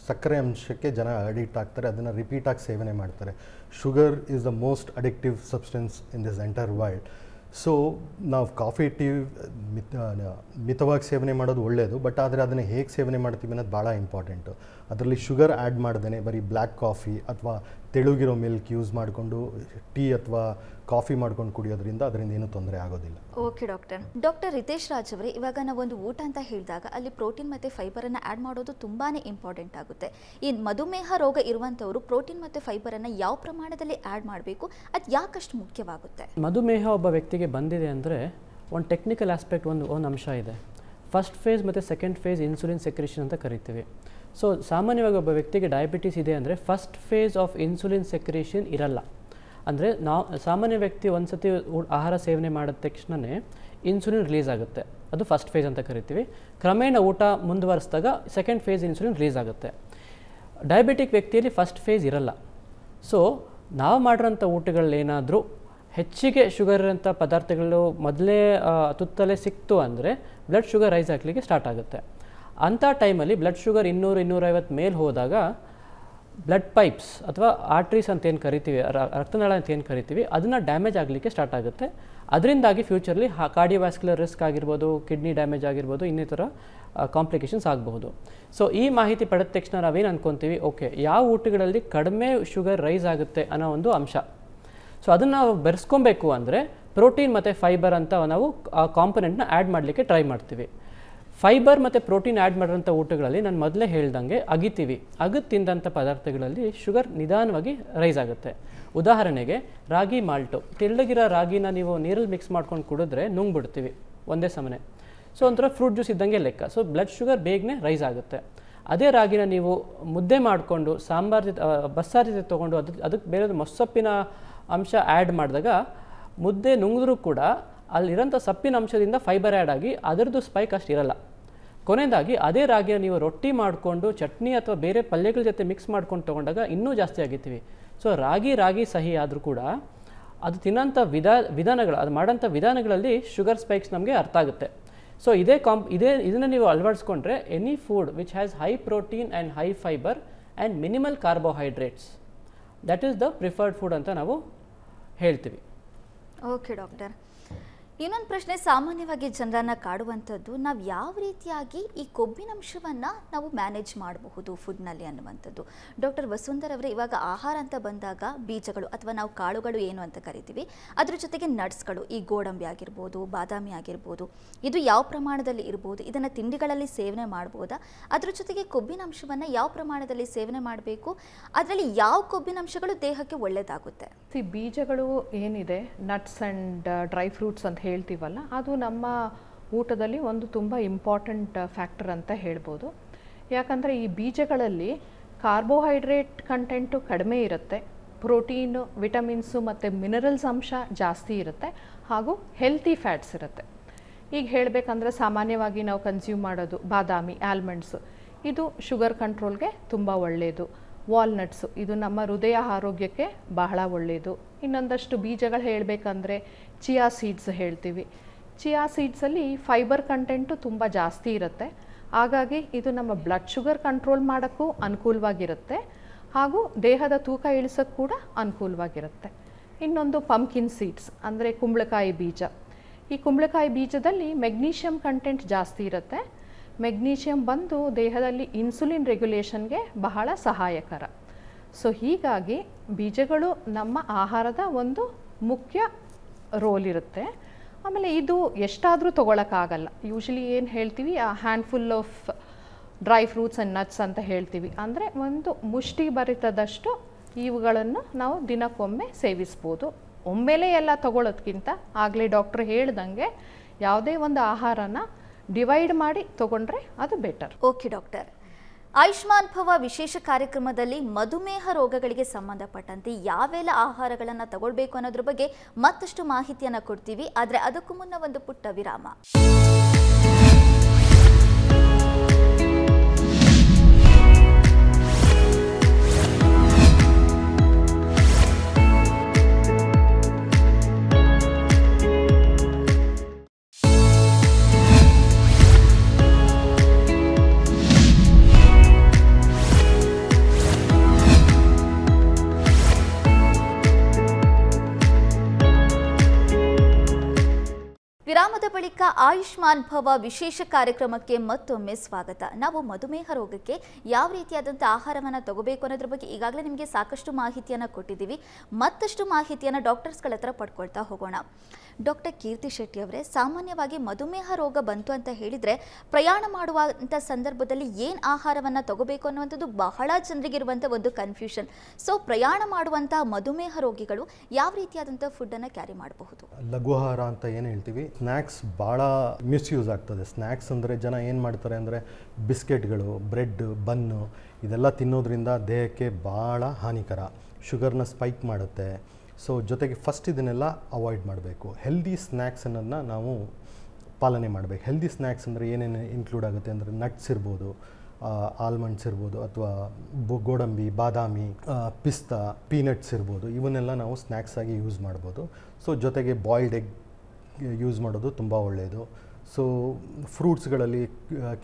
Speaker 2: ಸಕ್ಕರೆ ಅಂಶಕ್ಕೆ ಜನ ಅಡಿಕ್ಟ್ ಆಗ್ತಾರೆ, ಅದನ್ನು ರಿಪೀಟಾಗಿ ಸೇವನೆ ಮಾಡ್ತಾರೆ. Sugar is the most addictive substance in this entire world. So ನಾವು ಕಾಫಿ ಟೀ ಮಿತವಾಗಿ ಸೇವನೆ ಮಾಡೋದು ಒಳ್ಳೆಯದು. ಬಟ್ ಆದರೆ ಅದನ್ನು ಹೇಗೆ ಸೇವನೆ ಮಾಡ್ತೀವಿ ಅನ್ನೋದು ಭಾಳ ಇಂಪಾರ್ಟೆಂಟು. ಅದರಲ್ಲಿ ಶುಗರ್ ಆ್ಯಡ್ ಮಾಡ್ದೇ ಬರೀ ಬ್ಲ್ಯಾಕ್ ಕಾಫಿ ಅಥವಾ ತೆಳುಗಿರೋ ಮಿಲ್ಕ್ ಯೂಸ್ ಮಾಡಿಕೊಂಡು ಟೀ ಅಥವಾ ಕಾಫಿ ಮಾಡ್ಕೊಂಡು ಕುಡಿಯೋದ್ರಿಂದ ಅದರಿಂದ ಏನೂ ತೊಂದರೆ ಆಗೋದಿಲ್ಲ.
Speaker 1: Okay doctor. Doctor Ritesh Raj ಅವರೇ, ಇವಾಗ ನಾವೊಂದು ಊಟ ಅಂತ ಹೇಳಿದಾಗ ಅಲ್ಲಿ ಪ್ರೋಟೀನ್ ಮತ್ತು ಫೈಬರನ್ನು ಆ್ಯಡ್ ಮಾಡೋದು ತುಂಬಾ ಇಂಪಾರ್ಟೆಂಟ್ ಆಗುತ್ತೆ. ಈ ಮಧುಮೇಹ ರೋಗ ಇರುವಂಥವರು ಪ್ರೋಟೀನ್ ಮತ್ತು ಫೈಬರನ್ನು ಯಾವ ಪ್ರಮಾಣದಲ್ಲಿ ಆ್ಯಡ್ ಮಾಡಬೇಕು, ಅದು ಯಾಕಷ್ಟು ಮುಖ್ಯವಾಗುತ್ತೆ?
Speaker 3: ಮಧುಮೇಹ ಒಬ್ಬ ವ್ಯಕ್ತಿಗೆ ಬಂದಿದೆ ಅಂದರೆ ಒಂದು ಟೆಕ್ನಿಕಲ್ ಆಸ್ಪೆಕ್ಟ್ ಒಂದು ಅಂಶ ಇದೆ. ಫಸ್ಟ್ ಫೇಸ್ ಮತ್ತು ಸೆಕೆಂಡ್ ಫೇಸ್ ಇನ್ಸುಲಿನ್ ಸೆಕ್ರೇಷನ್ ಅಂತ ಕರಿತೀವಿ. ಸೊ ಸಾಮಾನ್ಯವಾಗಿ ಒಬ್ಬ ವ್ಯಕ್ತಿಗೆ ಡಯಾಬಿಟೀಸ್ ಇದೆ ಅಂದರೆ first phase of insulin secretion ಇರಲ್ಲ. ಅಂದರೆ ಸಾಮಾನ್ಯ ವ್ಯಕ್ತಿ ಒಂದು ಸತಿ ಆಹಾರ ಸೇವನೆ ಮಾಡಿದ ತಕ್ಷಣವೇ ಇನ್ಸುಲಿನ್ ರಿಲೀಸ್ ಆಗುತ್ತೆ, ಅದು ಫಸ್ಟ್ ಫೇಸ್ ಅಂತ ಕರಿತೀವಿ. ಕ್ರಮೇಣ ಊಟ ಮುಂದುವರಿಸಿದಾಗ ಸೆಕೆಂಡ್ ಫೇಸ್ ಇನ್ಸುಲಿನ್ ರಿಲೀಸ್ ಆಗುತ್ತೆ. ಡಯಾಬಿಟಿಕ್ ವ್ಯಕ್ತಿಯಲ್ಲಿ ಫಸ್ಟ್ ಫೇಸ್ ಇರಲ್ಲ. ಸೊ ನಾವು ಮಾಡಿರೋಂಥ ಊಟಗಳೇನಾದರೂ ಹೆಚ್ಚಿಗೆ ಶುಗರ್ ಇರೋಂಥ ಪದಾರ್ಥಗಳು ಮೊದಲೇ ತುತ್ತಲೇ ಸಿಕ್ತು ಅಂದರೆ ಬ್ಲಡ್ ಶುಗರ್ ರೈಸ್ ಆಗಲಿಕ್ಕೆ ಸ್ಟಾರ್ಟ್ ಆಗುತ್ತೆ. ಅಂಥ ಟೈಮಲ್ಲಿ ಬ್ಲಡ್ ಶುಗರ್ 200-250 ಮೇಲೆ ಹೋದಾಗ ಬ್ಲಡ್ ಪೈಪ್ಸ್ ಅಥವಾ ಆರ್ಟ್ರೀಸ್ ಅಂತ ಏನು ಕರಿತೀವಿ, ರಕ್ತನಾಳ ಅಂತ ಏನು ಕರಿತೀವಿ, ಅದನ್ನು ಡ್ಯಾಮೇಜ್ ಆಗಲಿಕ್ಕೆ ಸ್ಟಾರ್ಟ್ ಆಗುತ್ತೆ. ಅದರಿಂದಾಗಿ ಫ್ಯೂಚರ್ಲಿ ಕಾರ್ಡಿಯೋವ್ಯಾಸ್ಕ್ಯುಲರ್ ರಿಸ್ಕ್ ಆಗಿರ್ಬೋದು, ಕಿಡ್ನಿ ಡ್ಯಾಮೇಜ್ ಆಗಿರ್ಬೋದು, ಇನ್ನಿತರ ಕಾಂಪ್ಲಿಕೇಶನ್ಸ್ ಆಗಬಹುದು. ಸೊ ಈ ಮಾಹಿತಿ ಪಡೆದ ತಕ್ಷಣ ನಾವೇನು ಅಂದ್ಕೊತೀವಿ, ಓಕೆ ಯಾವ ಊಟಗಳಲ್ಲಿ ಕಡಿಮೆ ಶುಗರ್ ರೈಸ್ ಆಗುತ್ತೆ ಅನ್ನೋ ಒಂದು ಅಂಶ. ಸೊ ಅದನ್ನು ನಾವು ಬೆರೆಸ್ಕೊಬೇಕು ಅಂದರೆ ಪ್ರೋಟೀನ್ ಮತ್ತು ಫೈಬರ್ ಅಂತ ನಾವು ಆ ಕಾಂಪೊನೆಂಟ್ನ ಆ್ಯಡ್ ಮಾಡಲಿಕ್ಕೆ ಟ್ರೈ ಮಾಡ್ತೀವಿ. ಫೈಬರ್ ಮತ್ತು ಪ್ರೋಟೀನ್ ಆ್ಯಡ್ ಮಾಡಿರೋಂಥ ಊಟಗಳಲ್ಲಿ ನಾನು ಮೊದಲೇ ಹೇಳ್ದಂಗೆ ಅಗಿತೀವಿ. ಅಗದು ತಿಂದಂಥ ಪದಾರ್ಥಗಳಲ್ಲಿ ಶುಗರ್ ನಿಧಾನವಾಗಿ ರೈಸ್ ಆಗುತ್ತೆ. ಉದಾಹರಣೆಗೆ ರಾಗಿ ಮಾಲ್ಟು, ತೆಳ್ಳಗಿರೋ ರಾಗಿನ ನೀವು ನೀರಲ್ಲಿ ಮಿಕ್ಸ್ ಮಾಡ್ಕೊಂಡು ಕುಡಿದ್ರೆ ನುಂಗ್ಬಿಡ್ತೀವಿ ಒಂದೇ ಸಮನೆ. ಸೊ ಒಂಥರ ಫ್ರೂಟ್ ಜ್ಯೂಸ್ ಇದ್ದಂಗೆ ಲೆಕ್ಕ. ಸೊ ಬ್ಲಡ್ ಶುಗರ್ ಬೇಗನೆ ರೈಸ್ ಆಗುತ್ತೆ. ಅದೇ ರಾಗಿನ ನೀವು ಮುದ್ದೆ ಮಾಡಿಕೊಂಡು ಸಾಂಬಾರು ಜೊತೆ ಬಸ್ಸಾರು ಜೊತೆ ತೊಗೊಂಡು ಅದಕ್ಕೆ ಬೇರೆ ಮೊಸಪ್ಪಿನ ಅಂಶ ಆ್ಯಡ್ ಮಾಡಿದಾಗ ಮುದ್ದೆ ನುಂಗಿದ್ರೂ ಕೂಡ ಅಲ್ಲಿರೋಂಥ ಸಪ್ಪಿನ ಅಂಶದಿಂದ ಫೈಬರ್ ಆ್ಯಡ್ ಆಗಿ ಅದರದ್ದು ಸ್ಪೈಕ್ ಅಷ್ಟು ಇರಲ್ಲ. ಕೊನೆಯದಾಗಿ ಅದೇ ರಾಗಿನ ನೀವು ರೊಟ್ಟಿ ಮಾಡಿಕೊಂಡು ಚಟ್ನಿ ಅಥವಾ ಬೇರೆ ಪಲ್ಯಗಳ ಜೊತೆ ಮಿಕ್ಸ್ ಮಾಡ್ಕೊಂಡು ತೊಗೊಂಡಾಗ ಇನ್ನೂ ಜಾಸ್ತಿ ಆಗಿರ್ತೀವಿ. ಸೊ ರಾಗಿ ಸಹಿ ಆದರೂ ಕೂಡ ಅದು ತಿನ್ನೋಂಥ ವಿಧಾನಗಳು, ಅದು ಮಾಡೋಂಥ ವಿಧಾನಗಳಲ್ಲಿ ಶುಗರ್ ಸ್ಪೈಕ್ಸ್ ನಮಗೆ ಅರ್ಥ ಆಗುತ್ತೆ. ಸೊ ಇದನ್ನು ನೀವು ಅಳವಡಿಸ್ಕೊಂಡ್ರೆ any food which has high protein and high fibre and minimal carbohydrates, that is the preferred food ಅಂತ ನಾವು ಹೇಳ್ತೀವಿ.
Speaker 1: Okay doctor. ಇನ್ನೊಂದು ಪ್ರಶ್ನೆ ಸಾಮಾನ್ಯವಾಗಿ ಜನರನ್ನು ಕಾಡುವಂಥದ್ದು, ನಾವು ಯಾವ ರೀತಿಯಾಗಿ ಈ ಕೊಬ್ಬಿನಂಶವನ್ನು ನಾವು ಮ್ಯಾನೇಜ್ ಮಾಡಬಹುದು ಫುಡ್ನಲ್ಲಿ ಅನ್ನುವಂಥದ್ದು. ಡಾಕ್ಟರ್ ವಸುಂಧರಾ ಅವರೇ, ಇವಾಗ ಆಹಾರ ಅಂತ ಬಂದಾಗ ಬೀಜಗಳು ಅಥವಾ ನಾವು ಕಾಳುಗಳು ಏನು ಅಂತ ಕರಿತೀವಿ, ಅದ್ರ ಜೊತೆಗೆ ನಟ್ಸ್ಗಳು, ಈ ಗೋಡಂಬಿ ಆಗಿರ್ಬೋದು, ಬಾದಾಮಿ ಆಗಿರ್ಬೋದು, ಇದು ಯಾವ ಪ್ರಮಾಣದಲ್ಲಿ ಇರ್ಬೋದು, ಇದನ್ನು ತಿಂಡಿಗಳಲ್ಲಿ ಸೇವನೆ ಮಾಡ್ಬೋದಾ? ಅದ್ರ ಜೊತೆಗೆ ಕೊಬ್ಬಿನಂಶವನ್ನು ಯಾವ ಪ್ರಮಾಣದಲ್ಲಿ ಸೇವನೆ ಮಾಡಬೇಕು, ಅದರಲ್ಲಿ ಯಾವ ಕೊಬ್ಬಿನಂಶಗಳು ದೇಹಕ್ಕೆ ಒಳ್ಳೆಯದಾಗುತ್ತೆ?
Speaker 4: ಬೀಜಗಳು ಏನಿದೆ, ನಟ್ಸ್ ಆ್ಯಂಡ್ ಡ್ರೈ ಫ್ರೂಟ್ಸ್ ಅಂತ ಹೇಳ್ತೀವಲ್ಲ, ಅದು ನಮ್ಮ ಊಟದಲ್ಲಿ ಒಂದು ತುಂಬ ಇಂಪಾರ್ಟೆಂಟ್ ಫ್ಯಾಕ್ಟರ್ ಅಂತ ಹೇಳ್ಬೋದು. ಯಾಕಂದರೆ ಈ ಬೀಜಗಳಲ್ಲಿ ಕಾರ್ಬೋಹೈಡ್ರೇಟ್ ಕಂಟೆಂಟು ಕಡಿಮೆ ಇರುತ್ತೆ, ಪ್ರೋಟೀನು, ವಿಟಮಿನ್ಸು ಮತ್ತು ಮಿನರಲ್ಸ್ ಅಂಶ ಜಾಸ್ತಿ ಇರುತ್ತೆ, ಹಾಗೂ ಹೆಲ್ತಿ ಫ್ಯಾಟ್ಸ್ ಇರುತ್ತೆ. ಈಗ ಹೇಳಬೇಕಂದ್ರೆ ಸಾಮಾನ್ಯವಾಗಿ ನಾವು ಕನ್ಸ್ಯೂಮ್ ಮಾಡೋದು ಬಾದಾಮಿ, ಆಲ್ಮಂಡ್ಸು, ಇದು ಶುಗರ್ ಕಂಟ್ರೋಲ್ಗೆ ತುಂಬ ಒಳ್ಳೆಯದು. ವಾಲ್ನಟ್ಸು, ಇದು ನಮ್ಮ ಹೃದಯ ಆರೋಗ್ಯಕ್ಕೆ ಬಹಳ ಒಳ್ಳೆಯದು. ಇನ್ನೊಂದಷ್ಟು ಬೀಜಗಳು ಹೇಳಬೇಕಂದ್ರೆ ಚಿಯಾ ಸೀಡ್ಸ್ ಹೇಳ್ತೀವಿ. ಚಿಯಾ ಸೀಡ್ಸಲ್ಲಿ ಫೈಬರ್ ಕಂಟೆಂಟು ತುಂಬ ಜಾಸ್ತಿ ಇರುತ್ತೆ, ಹಾಗಾಗಿ ಇದು ನಮ್ಮ ಬ್ಲಡ್ ಶುಗರ್ ಕಂಟ್ರೋಲ್ ಮಾಡೋಕ್ಕೂ ಅನುಕೂಲವಾಗಿರುತ್ತೆ, ಹಾಗೂ ದೇಹದ ತೂಕ ಇಳಿಸೋಕ್ಕೆ ಕೂಡ ಅನುಕೂಲವಾಗಿರುತ್ತೆ. ಇನ್ನೊಂದು ಪಂಪ್ಕಿನ್ ಸೀಡ್ಸ್ ಅಂದರೆ ಕುಂಬಳಕಾಯಿ ಬೀಜ. ಈ ಕುಂಬಳಕಾಯಿ ಬೀಜದಲ್ಲಿ ಮೆಗ್ನೀಷಿಯಮ್ ಕಂಟೆಂಟ್ ಜಾಸ್ತಿ ಇರುತ್ತೆ. ಮೆಗ್ನೀಷಿಯಮ್ ಬಂದು ದೇಹದಲ್ಲಿ ಇನ್ಸುಲಿನ್ ರೆಗ್ಯುಲೇಷನ್ಗೆ ಬಹಳ ಸಹಾಯಕರ. ಸೊ ಹೀಗಾಗಿ ಬೀಜಗಳು ನಮ್ಮ ಆಹಾರದ ಒಂದು ಮುಖ್ಯ ರೋಲ್ ಇರುತ್ತೆ. ಆಮೇಲೆ ಇದು ಎಷ್ಟಾದರೂ ತೊಗೊಳಕ್ಕಾಗಲ್ಲ. ಯೂಶ್ವಲಿ ಏನು ಹೇಳ್ತೀವಿ, ಆ handful of dry fruits and nuts ಅಂತ ಹೇಳ್ತೀವಿ. ಅಂದರೆ ಒಂದು ಮುಷ್ಟಿ ಭರಿತದಷ್ಟು ಇವುಗಳನ್ನು ನಾವು ದಿನಕ್ಕೊಮ್ಮೆ ಸೇವಿಸ್ಬೋದು. ಒಮ್ಮೆಲೇ ಎಲ್ಲ ತೊಗೊಳೋದ್ಕಿಂತ ಆಗಲೇ ಡಾಕ್ಟ್ರ್ ಹೇಳ್ದಂಗೆ ಯಾವುದೇ ಒಂದು ಆಹಾರನ ಡಿವೈಡ್ ಮಾಡಿ ತೊಗೊಂಡ್ರೆ ಅದು ಬೆಟರ್.
Speaker 1: ಓಕೆ ಡಾಕ್ಟರ್, ಆಯುಷ್ಮಾನ್ ಭವ ವಿಶೇಷ ಕಾರ್ಯಕ್ರಮದಲ್ಲಿ ಮಧುಮೇಹ ರೋಗಗಳಿಗೆ ಸಂಬಂಧಪಟ್ಟಂತೆ ಯಾವೆಲ್ಲ ಆಹಾರಗಳನ್ನು ತಗೊಳ್ಬೇಕು ಅನ್ನೋದ್ರ ಬಗ್ಗೆ ಮತ್ತಷ್ಟು ಮಾಹಿತಿಯನ್ನು ಕೊಡ್ತೀವಿ. ಆದರೆ ಅದಕ್ಕೂ ಮುನ್ನ ಒಂದು ಪುಟ್ಟ ವಿರಾಮ. ವಿರಾಮದ ಬಳಿಕ ಆಯುಷ್ಮಾನ್ ಭವ ವಿಶೇಷ ಕಾರ್ಯಕ್ರಮಕ್ಕೆ ಮತ್ತೊಮ್ಮೆ ಸ್ವಾಗತ. ನಾವು ಮಧುಮೇಹ ರೋಗಕ್ಕೆ ಯಾವ ರೀತಿಯಾದಂಥ ಆಹಾರವನ್ನು ತಗೋಬೇಕು ಅನ್ನೋದ್ರ ಬಗ್ಗೆ ಈಗಾಗಲೇ ನಿಮಗೆ ಸಾಕಷ್ಟು ಮಾಹಿತಿಯನ್ನು ಕೊಟ್ಟಿದ್ದೀವಿ. ಮತ್ತಷ್ಟು ಮಾಹಿತಿಯನ್ನು ಡಾಕ್ಟರ್ಸ್ಗಳ ಹತ್ರ ಪಡ್ಕೊಳ್ತಾ ಹೋಗೋಣ. ಡಾಕ್ಟರ್ ಕೀರ್ತಿ ಶೆಟ್ಟಿ ಅವರೇ, ಸಾಮಾನ್ಯವಾಗಿ ಮಧುಮೇಹ ರೋಗ ಬಂತು ಅಂತ ಹೇಳಿದರೆ ಪ್ರಯಾಣ ಮಾಡುವಂಥ ಸಂದರ್ಭದಲ್ಲಿ ಏನು ಆಹಾರವನ್ನು ತಗೋಬೇಕು ಅನ್ನುವಂಥದ್ದು ಬಹಳ ಜನರಿಗಿರುವಂಥ ಒಂದು ಕನ್ಫ್ಯೂಷನ್. ಸೊ ಪ್ರಯಾಣ ಮಾಡುವಂಥ ಮಧುಮೇಹ ರೋಗಿಗಳು ಯಾವ ರೀತಿಯಾದಂಥ ಫುಡ್ಡನ್ನು ಕ್ಯಾರಿ ಮಾಡಬಹುದು?
Speaker 2: ಲಘುಹಾರ ಅಂತ ಏನು ಹೇಳ್ತೀವಿ, ಸ್ನ್ಯಾಕ್ಸ್ ಭಾಳ ಮಿಸ್ಯೂಸ್ ಆಗ್ತದೆ. ಸ್ನ್ಯಾಕ್ಸ್ ಅಂದರೆ ಜನ ಏನು ಮಾಡ್ತಾರೆ ಅಂದರೆ ಬಿಸ್ಕೆಟ್ಗಳು, ಬ್ರೆಡ್, ಬನ್ನು ಇದೆಲ್ಲ ತಿನ್ನೋದ್ರಿಂದ ದೇಹಕ್ಕೆ ಭಾಳ ಹಾನಿಕರ, ಶುಗರ್ನ ಸ್ಪೈಕ್ ಮಾಡುತ್ತೆ. ಸೊ ಜೊತೆಗೆ ಫಸ್ಟ್ ಇದನ್ನೆಲ್ಲ ಅವಾಯ್ಡ್ ಮಾಡಬೇಕು. ಹೆಲ್ದಿ ಸ್ನ್ಯಾಕ್ಸನ್ನು ನಾವು ಪಾಲನೆ ಮಾಡಬೇಕು. ಹೆಲ್ದಿ ಸ್ನ್ಯಾಕ್ಸ್ ಅಂದರೆ ಏನೇನು ಇನ್ಕ್ಲೂಡ್ ಆಗುತ್ತೆ ಅಂದರೆ ನಟ್ಸ್ ಇರ್ಬೋದು, ಆಲ್ಮಂಡ್ಸ್ ಇರ್ಬೋದು, ಅಥವಾ ಗೋಡಂಬಿ, ಬಾದಾಮಿ, ಪಿಸ್ತಾ, ಪೀನಟ್ಸ್ ಇರ್ಬೋದು. ಇವನ್ನೆಲ್ಲ ನಾವು ಸ್ನ್ಯಾಕ್ಸ್ ಆಗಿ ಯೂಸ್ ಮಾಡ್ಬೋದು. ಸೊ ಜೊತೆಗೆ ಬಾಯ್ಲ್ಡ್ ಎಗ್ ಯೂಸ್ ಮಾಡೋದು ತುಂಬ ಒಳ್ಳೆಯದು. ಸೊ ಫ್ರೂಟ್ಸ್ಗಳಲ್ಲಿ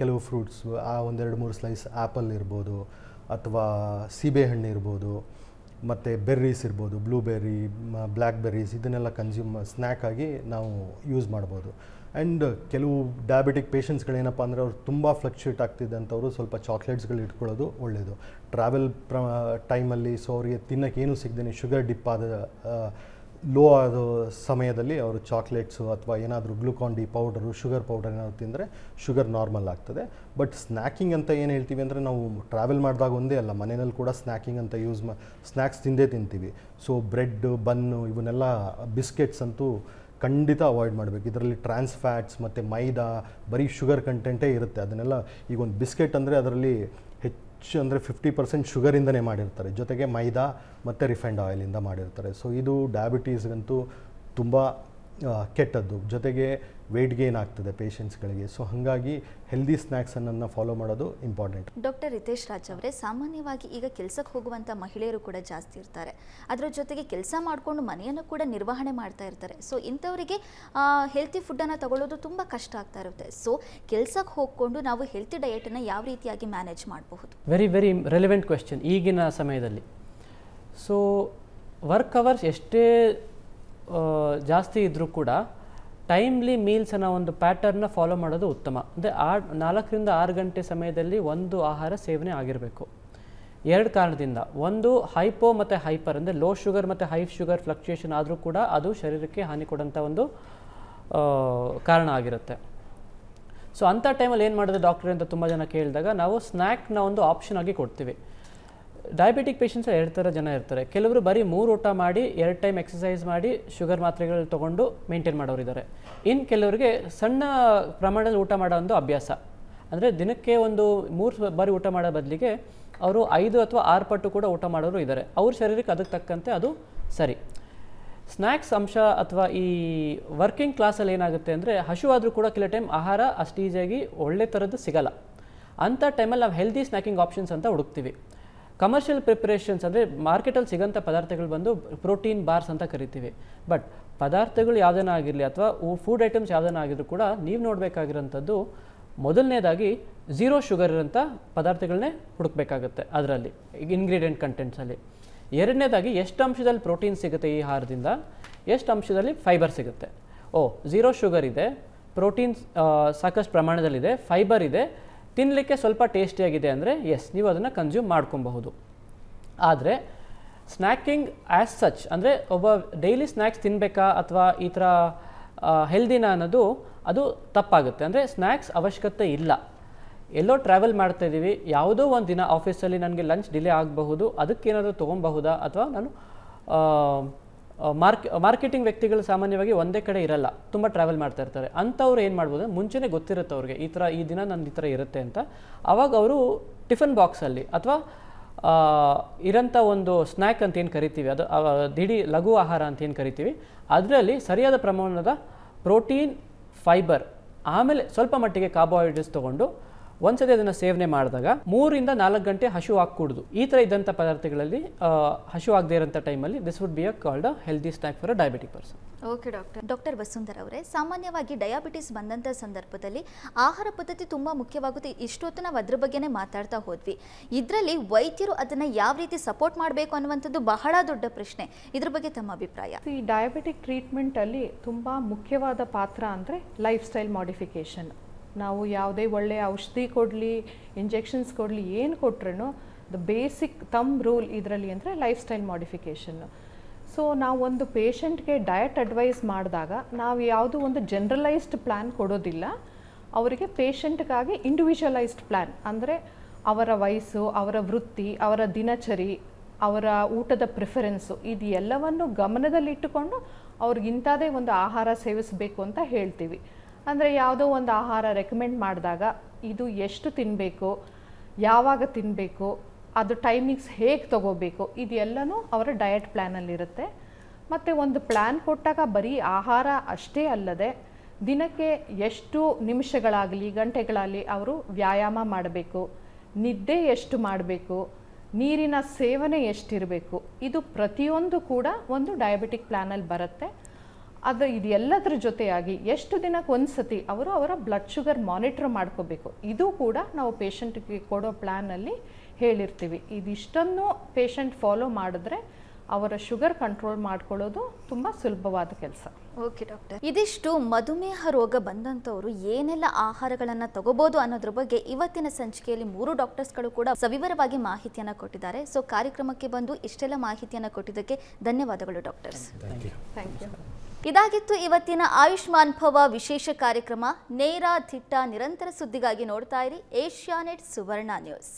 Speaker 2: ಕೆಲವು ಫ್ರೂಟ್ಸ್, ಒಂದೆರಡು ಮೂರು ಸ್ಲೈಸ್ ಆ್ಯಪಲ್ ಇರ್ಬೋದು, ಅಥವಾ ಸೀಬೆಹಣ್ಣು ಇರ್ಬೋದು, ಮತ್ತು ಬೆರ್ರೀಸ್ ಇರ್ಬೋದು, ಬ್ಲೂಬೆರ್ರಿ, ಬ್ಲ್ಯಾಕ್ಬೆರ್ರೀಸ್, ಇದನ್ನೆಲ್ಲ ಸ್ನ್ಯಾಕ್ ಆಗಿ ನಾವು ಯೂಸ್ ಮಾಡ್ಬೋದು. ಆ್ಯಂಡ್ ಕೆಲವು ಡಯಾಬಿಟಿಕ್ ಪೇಷಂಟ್ಸ್ಗಳೇನಪ್ಪ ಅಂದರೆ ಅವ್ರು ತುಂಬ ಫ್ಲಕ್ಚುಯೇಟ್ ಆಗ್ತಿದೆ ಅಂತವರು ಸ್ವಲ್ಪ ಚಾಕ್ಲೇಟ್ಸ್ಗಳು ಇಟ್ಕೊಳ್ಳೋದು ಒಳ್ಳೆಯದು ಟ್ರಾವೆಲ್ ಟೈಮಲ್ಲಿ. ಸೊ ಅವರಿಗೆ ತಿನ್ನೋಕ್ಕೇನು ಸಿಗದೇ ಶುಗರ್ ಡಿಪ್ ಆದ ಲೋ ಆದ ಸಮಯದಲ್ಲಿ ಅವರು ಚಾಕ್ಲೇಟ್ಸು ಅಥವಾ ಏನಾದರೂ glucan D powder, sugar powder ಏನಾದರೂ ತಿಂದರೆ ಶುಗರ್ ನಾರ್ಮಲ್ ಆಗ್ತದೆ. ಬಟ್ ಸ್ನ್ಯಾಕಿಂಗ್ ಅಂತ ಏನು ಹೇಳ್ತೀವಿ ಅಂದರೆ ನಾವು ಟ್ರಾವೆಲ್ ಮಾಡಿದಾಗ ಒಂದೇ ಅಲ್ಲ, ಮನೆಯಲ್ಲಿ ಕೂಡ ಸ್ನ್ಯಾಕಿಂಗ್ ಅಂತ ಸ್ನ್ಯಾಕ್ಸ್ ತಿಂದೇ ತಿಂತೀವಿ. ಸೊ ಬ್ರೆಡ್, ಬನ್ನು, ಇವನ್ನೆಲ್ಲ ಬಿಸ್ಕೆಟ್ಸ್ ಅಂತೂ ಖಂಡಿತ ಅವಾಯ್ಡ್ ಮಾಡಬೇಕು. ಇದರಲ್ಲಿ ಟ್ರಾನ್ಸ್ ಫ್ಯಾಟ್ಸ್ ಮತ್ತು ಮೈದಾ, ಬರೀ ಶುಗರ್ ಕಂಟೆಂಟೇ ಇರುತ್ತೆ. ಅದನ್ನೆಲ್ಲ ಈಗ ಒಂದು ಬಿಸ್ಕೆಟ್ ಅಂದರೆ ಅದರಲ್ಲಿ ಹೆಚ್ಚು ಅಂದರೆ 50% ಶುಗರಿಂದನೇ ಮಾಡಿರ್ತಾರೆ, ಜೊತೆಗೆ ಮೈದಾ ಮತ್ತು ರಿಫೈನ್ಡ್ ಆಯಿಲಿಂದ ಮಾಡಿರ್ತಾರೆ. ಸೊ ಇದು ಡಯಾಬಿಟೀಸ್ಗಂತೂ ತುಂಬ ಕೆಟ್ಟದ್ದು, ಜೊತೆಗೆ ವೆಯ್ಟ್ ಗೇನ್ ಆಗ್ತದೆ ಪೇಷಂಟ್ಸ್ಗಳಿಗೆ. ಸೊ ಹಾಗಾಗಿ ಹೆಲ್ದಿ ಸ್ನ್ಯಾಕ್ಸನ್ನು ಫಾಲೋ ಮಾಡೋದು ಇಂಪಾರ್ಟೆಂಟ್.
Speaker 1: ಡಾಕ್ಟರ್ ರಿತೇಶ್ ರಾಜ್ ಅವರೇ, ಸಾಮಾನ್ಯವಾಗಿ ಈಗ ಕೆಲಸಕ್ಕೆ ಹೋಗುವಂಥ ಮಹಿಳೆಯರು ಕೂಡ ಜಾಸ್ತಿ ಇರ್ತಾರೆ, ಅದರ ಜೊತೆಗೆ ಕೆಲಸ ಮಾಡಿಕೊಂಡು ಮನೆಯನ್ನು ಕೂಡ ನಿರ್ವಹಣೆ ಮಾಡ್ತಾ ಇರ್ತಾರೆ. ಸೊ ಇಂಥವರಿಗೆ ಹೆಲ್ತಿ ಫುಡ್ಡನ್ನು ತಗೊಳ್ಳೋದು ತುಂಬ ಕಷ್ಟ ಆಗ್ತಾ ಇರುತ್ತೆ. ಸೊ ಕೆಲಸಕ್ಕೆ ಹೋಗ್ಕೊಂಡು ನಾವು ಹೆಲ್ತಿ ಡಯಟನ್ನು ಯಾವ ರೀತಿಯಾಗಿ ಮ್ಯಾನೇಜ್ ಮಾಡಬಹುದು?
Speaker 3: ವೆರಿ ವೆರಿ ರೆಲೆವೆಂಟ್ ಕ್ವೆಶ್ಚನ್ ಈಗಿನ ಸಮಯದಲ್ಲಿ. ಸೊ ವರ್ಕ್ ಅವರ್ಸ್ ಎಷ್ಟೇ ಜಾಸ್ತಿ ಇದ್ದರೂ ಕೂಡ ಟೈಮ್ಲಿ ಮೀಲ್ಸ್ ಅನ್ನೋ ಒಂದು ಪ್ಯಾಟರ್ನ ಫಾಲೋ ಮಾಡೋದು ಉತ್ತಮ. ಅಂದರೆ 4 ರಿಂದ 6 ಗಂಟೆ ಸಮಯದಲ್ಲಿ ಒಂದು ಆಹಾರ ಸೇವನೆ ಆಗಿರಬೇಕು. 2 ಕಾರಣದಿಂದ. ಒಂದು, ಹೈಪೋ ಮತ್ತು ಹೈಪರ್ ಅಂದರೆ ಲೋ ಶುಗರ್ ಮತ್ತು ಹೈ ಶುಗರ್ ಫ್ಲಕ್ಚುಯೇಷನ್ ಆದರೂ ಕೂಡ ಅದು ಶರೀರಕ್ಕೆ ಹಾನಿ ಕೊಡೋಂಥ ಒಂದು ಕಾರಣ ಆಗಿರುತ್ತೆ. ಸೊ ಅಂಥ ಟೈಮಲ್ಲಿ ಏನು ಮಾಡೋದು ಡಾಕ್ಟ್ರಿ ಅಂತ ತುಂಬ ಜನ ಕೇಳಿದಾಗ ನಾವು ಸ್ನ್ಯಾಕ್ನ ಒಂದು ಆಪ್ಷನ್ ಆಗಿ ಕೊಡ್ತೀವಿ. ಡಯಾಬಿಟಿಕ್ ಪೇಷಂಟ್ಸ್ 2 ಥರ ಜನ ಇರ್ತಾರೆ. ಕೆಲವರು ಬರೀ 3 ಊಟ ಮಾಡಿ 2 ಟೈಮ್ ಎಕ್ಸಸೈಸ್ ಮಾಡಿ ಶುಗರ್ ಮಾತ್ರೆಗಳು ತೊಗೊಂಡು ಮೇಂಟೈನ್ ಮಾಡೋರಿದ್ದಾರೆ. ಇನ್ನು ಕೆಲವರಿಗೆ ಸಣ್ಣ ಪ್ರಮಾಣದಲ್ಲಿ ಊಟ ಮಾಡೋ ಒಂದು ಅಭ್ಯಾಸ, ಅಂದರೆ ದಿನಕ್ಕೆ ಒಂದು 3 ಬಾರಿ ಊಟ ಮಾಡೋ ಬದಲಿಗೆ ಅವರು 5 ಅಥವಾ 6 ಪಟ್ಟು ಕೂಡ ಊಟ ಮಾಡೋರು ಇದ್ದಾರೆ. ಅವ್ರ ಶರೀರಕ್ಕೆ ಅದಕ್ಕೆ ತಕ್ಕಂತೆ ಅದು ಸರಿ. ಸ್ನ್ಯಾಕ್ಸ್ ಅಂಶ ಅಥವಾ ಈ ವರ್ಕಿಂಗ್ ಕ್ಲಾಸಲ್ಲಿ ಏನಾಗುತ್ತೆ ಅಂದರೆ ಹಸಿವಾದರೂ ಕೂಡ ಕೆಲವು ಟೈಮ್ ಆಹಾರ ಅಷ್ಟು ಈಸಿಯಾಗಿ ಒಳ್ಳೆ ಥರದ್ದು ಸಿಗಲ್ಲ. ಅಂಥ ಟೈಮಲ್ಲಿ ನಾವು ಹೆಲ್ದಿ ಸ್ನ್ಯಾಕಿಂಗ್ ಆಪ್ಷನ್ಸ್ ಅಂತ ಹುಡುಕ್ತೀವಿ. ಕಮರ್ಷಿಯಲ್ ಪ್ರಿಪ್ರೇಷನ್ಸ್ ಅಂದರೆ ಮಾರ್ಕೆಟಲ್ಲಿ ಸಿಗೋಂಥ ಪದಾರ್ಥಗಳು ಬಂದು ಪ್ರೋಟೀನ್ ಬಾರ್ಸ್ ಅಂತ ಕರಿತೀವಿ. ಬಟ್ ಪದಾರ್ಥಗಳು ಯಾವುದನ್ನ ಆಗಿರಲಿ ಅಥವಾ ಫುಡ್ ಐಟಮ್ಸ್ ಯಾವುದನ್ನ ಆಗಿದ್ರು ಕೂಡ ನೀವು ನೋಡಬೇಕಾಗಿರೋಂಥದ್ದು ಮೊದಲನೇದಾಗಿ 0 ಶುಗರ್ ಇರೋಂಥ ಪದಾರ್ಥಗಳನ್ನೇ ಹುಡುಕಬೇಕಾಗುತ್ತೆ ಅದರಲ್ಲಿ ಇಂಗ್ರೀಡಿಯೆಂಟ್ ಕಂಟೆಂಟ್ಸಲ್ಲಿ. ಎರಡನೇದಾಗಿ ಎಷ್ಟು ಅಂಶದಲ್ಲಿ ಪ್ರೋಟೀನ್ ಸಿಗುತ್ತೆ ಈ ಆಹಾರದಿಂದ, ಎಷ್ಟು ಅಂಶದಲ್ಲಿ ಫೈಬರ್ ಸಿಗುತ್ತೆ. 0 ಶುಗರ್ ಇದೆ, ಪ್ರೋಟೀನ್ ಸಾಕಷ್ಟು ಪ್ರಮಾಣದಲ್ಲಿದೆ, ಫೈಬರ್ ಇದೆ, ತಿನ್ನಲಿಕ್ಕೆ ಸ್ವಲ್ಪ ಟೇಸ್ಟಿಯಾಗಿದೆ ಅಂದರೆ ಎಸ್ ನೀವು ಅದನ್ನು ಕನ್ಸ್ಯೂಮ್ ಮಾಡ್ಕೊಬಹುದು. ಆದರೆ ಸ್ನ್ಯಾಕಿಂಗ್ ಆ್ಯಸ್ ಸಚ್ ಅಂದರೆ ಒಬ್ಬ ಡೈಲಿ ಸ್ನ್ಯಾಕ್ಸ್ ತಿನ್ನಬೇಕಾ ಅಥವಾ ಈ ಥರ ಹೆಲ್ದಿನ ಅನ್ನೋದು ಅದು ತಪ್ಪಾಗುತ್ತೆ. ಅಂದರೆ ಸ್ನ್ಯಾಕ್ಸ್ ಅವಶ್ಯಕತೆ ಇಲ್ಲ. ಎಲ್ಲೋ ಟ್ರಾವೆಲ್ ಮಾಡ್ತಾಯಿದ್ದೀವಿ, ಯಾವುದೋ ಒಂದು ದಿನ ಆಫೀಸಲ್ಲಿ ನನಗೆ ಲಂಚ್ ಡಿಲೇ ಆಗಬಹುದು, ಅದಕ್ಕೇನಾದರೂ ತೊಗೊಬಹುದಾ, ಅಥವಾ ನಾನು ಮಾರ್ಕೆಟಿಂಗ್ ವ್ಯಕ್ತಿಗಳು ಸಾಮಾನ್ಯವಾಗಿ ಒಂದೇ ಕಡೆ ಇರಲ್ಲ, ತುಂಬ ಟ್ರಾವೆಲ್ ಮಾಡ್ತಾ ಇರ್ತಾರೆ. ಅಂಥವ್ರು ಏನು ಮಾಡ್ಬೋದು, ಮುಂಚೆನೇ ಗೊತ್ತಿರುತ್ತೆ ಅವ್ರಿಗೆ ಈ ದಿನ ನನ್ನ ಈ ಥರ ಇರುತ್ತೆ ಅಂತ. ಆವಾಗ ಅವರು ಟಿಫನ್ ಬಾಕ್ಸಲ್ಲಿ ಅಥವಾ ಇರೋಂಥ ಒಂದು ಸ್ನ್ಯಾಕ್ ಅಂತ ಏನು ಕರಿತೀವಿ, ಅದು ಲಘು ಆಹಾರ ಅಂತ ಏನು ಕರಿತೀವಿ, ಅದರಲ್ಲಿ ಸರಿಯಾದ ಪ್ರಮಾಣದ ಪ್ರೋಟೀನ್, ಫೈಬರ್, ಆಮೇಲೆ ಸ್ವಲ್ಪ ಮಟ್ಟಿಗೆ ಕಾರ್ಬೋಹೈಡ್ರೇಟ್ಸ್ ತೊಗೊಂಡು ಒಂದ್ಸತಿ ಅದನ್ನು ಸೇವನೆ ಮಾಡಿದಾಗ 3 ರಿಂದ 4 ಗಂಟೆ ಹಸಿವು ಆಗಕೂಡದು. ಈ ಥರ ಇದ್ದಂಥ ಪದಾರ್ಥಗಳಲ್ಲಿ ಹಸಿವು ಆಗದೇ ಇರೋಂಥ ಟೈಮಲ್ಲಿ this would be called a healthy snack for a diabetic person.
Speaker 1: Okay doctor Vasundhara ಅವರೇ, ಸಾಮಾನ್ಯವಾಗಿ ಡಯಾಬಿಟಿಸ್ ಬಂದಂಥ ಸಂದರ್ಭದಲ್ಲಿ ಆಹಾರ ಪದ್ಧತಿ ತುಂಬ ಮುಖ್ಯವಾಗುತ್ತೆ. ಇಷ್ಟೊತ್ತು ನಾವು ಅದ್ರ ಬಗ್ಗೆನೇ ಮಾತಾಡ್ತಾ ಹೋದ್ವಿ. ಇದರಲ್ಲಿ ವೈದ್ಯರು ಅದನ್ನು ಯಾವ ರೀತಿ ಸಪೋರ್ಟ್ ಮಾಡಬೇಕು ಅನ್ನುವಂಥದ್ದು ಬಹಳ ದೊಡ್ಡ ಪ್ರಶ್ನೆ. ಇದ್ರ ಬಗ್ಗೆ ತಮ್ಮ ಅಭಿಪ್ರಾಯ?
Speaker 4: ಈ ಡಯಾಬಿಟಿಕ್ ಟ್ರೀಟ್ಮೆಂಟಲ್ಲಿ ತುಂಬ ಮುಖ್ಯವಾದ ಪಾತ್ರ ಅಂದರೆ ಲೈಫ್ ಸ್ಟೈಲ್ ಮಾಡಿಫಿಕೇಷನ್. ನಾವು ಯಾವುದೇ ಒಳ್ಳೆಯ ಔಷಧಿ ಕೊಡಲಿ, ಇಂಜೆಕ್ಷನ್ಸ್ ಕೊಡಲಿ, ಏನು ಕೊಟ್ರೂ ದ ಬೇಸಿಕ್ ರೂಲ್ ಇದರಲ್ಲಿ ಅಂದರೆ ಲೈಫ್ ಸ್ಟೈಲ್ ಮಾಡಿಫಿಕೇಷನ್ನು. ಸೊ ನಾವು ಒಂದು ಪೇಷಂಟ್ಗೆ ಡಯಟ್ ಅಡ್ವೈಸ್ ಮಾಡಿದಾಗ ನಾವು ಯಾವುದೂ ಒಂದು ಜನರಲೈಸ್ಡ್ ಪ್ಲ್ಯಾನ್ ಕೊಡೋದಿಲ್ಲ. ಅವರಿಗೆ ಪೇಷಂಟ್ಗಾಗಿ ಇಂಡಿವಿಜುವಲೈಸ್ಡ್ ಪ್ಲ್ಯಾನ್ ಅಂದರೆ ಅವರ ವಯಸ್ಸು, ಅವರ ವೃತ್ತಿ, ಅವರ ದಿನಚರಿ, ಅವರ ಊಟದ ಪ್ರಿಫರೆನ್ಸು, ಇದು ಎಲ್ಲವನ್ನು ಗಮನದಲ್ಲಿಟ್ಟುಕೊಂಡು ಅವ್ರಿಗಿಂಥದೇ ಒಂದು ಆಹಾರ ಸೇವಿಸಬೇಕು ಅಂತ ಹೇಳ್ತೀವಿ. ಅಂದರೆ ಯಾವುದೋ ಒಂದು ಆಹಾರ ರೆಕಮೆಂಡ್ ಮಾಡಿದಾಗ ಇದು ಎಷ್ಟು ತಿನ್ನಬೇಕು, ಯಾವಾಗ ತಿನ್ನಬೇಕು, ಅದು ಟೈಮಿಂಗ್ಸ್ ಹೇಗೆ ತೊಗೋಬೇಕು, ಇದೆಲ್ಲನೂ ಅವರ ಡಯಟ್ ಪ್ಲ್ಯಾನಲ್ಲಿರುತ್ತೆ. ಮತ್ತು ಒಂದು ಪ್ಲ್ಯಾನ್ ಕೊಟ್ಟಾಗ ಬರೀ ಆಹಾರ ಅಷ್ಟೇ ಅಲ್ಲದೆ ದಿನಕ್ಕೆ ಎಷ್ಟು ನಿಮಿಷಗಳಾಗಲಿ ಗಂಟೆಗಳಾಗಲಿ ಅವರು ವ್ಯಾಯಾಮ ಮಾಡಬೇಕು, ನಿದ್ದೆ ಎಷ್ಟು ಮಾಡಬೇಕು, ನೀರಿನ ಸೇವನೆ ಎಷ್ಟಿರಬೇಕು, ಇದು ಪ್ರತಿಯೊಂದು ಕೂಡ ಒಂದು ಡಯಾಬಿಟಿಕ್ ಪ್ಲ್ಯಾನಲ್ಲಿ ಬರುತ್ತೆ. ಇದೆಲ್ಲದರ ಜೊತೆಯಾಗಿ ಎಷ್ಟು ದಿನಕ್ಕೆ ಒಂದು ಸತಿ ಅವರು ಅವರ ಬ್ಲಡ್ ಶುಗರ್ ಮಾನಿಟರ್ ಮಾಡ್ಕೋಬೇಕು. ಇದು ಕೂಡ ನಾವು ಪೇಷಂಟ್ಗೆ ಕೊಡೋ ಪ್ಲ್ಯಾನಲ್ಲಿ ಹೇಳಿರ್ತೀವಿ. ಇದಿಷ್ಟನ್ನು ಪೇಷಂಟ್ ಫಾಲೋ ಮಾಡಿದ್ರೆ ಅವರ ಶುಗರ್ ಕಂಟ್ರೋಲ್ ಮಾಡ್ಕೊಳ್ಳೋದು ತುಂಬ ಸುಲಭವಾದ ಕೆಲಸ.
Speaker 1: ಓಕೆ ಡಾಕ್ಟರ್, ಇದಿಷ್ಟು ಮಧುಮೇಹ ರೋಗ ಬಂದಂಥವರು ಏನೆಲ್ಲ ಆಹಾರಗಳನ್ನು ತಗೋಬೋದು ಅನ್ನೋದ್ರ ಬಗ್ಗೆ ಇವತ್ತಿನ ಸಂಚಿಕೆಯಲ್ಲಿ 3 ಡಾಕ್ಟರ್ಸ್ಗಳು ಕೂಡ ಸವಿವರವಾಗಿ ಮಾಹಿತಿಯನ್ನು ಕೊಟ್ಟಿದ್ದಾರೆ. ಸೊ ಕಾರ್ಯಕ್ರಮಕ್ಕೆ ಬಂದು ಇಷ್ಟೆಲ್ಲ ಮಾಹಿತಿಯನ್ನು ಕೊಟ್ಟಿದ್ದಕ್ಕೆ ಧನ್ಯವಾದಗಳು ಡಾಕ್ಟರ್ಸ್.
Speaker 4: Thank you.
Speaker 1: ಇದಾಗಿತ್ತು ಇವತ್ತಿನ ಆಯುಷ್ಮಾನ್ ಭವ ವಿಶೇಷ ಕಾರ್ಯಕ್ರಮ. ನೇರ ದಿಟ್ಟ ನಿರಂತರ ಸುದ್ದಿಗಾಗಿ ನೋಡ್ತಾ ಇರಿ ಏಷ್ಯಾನೆಟ್ ಸುವರ್ಣ ನ್ಯೂಸ್.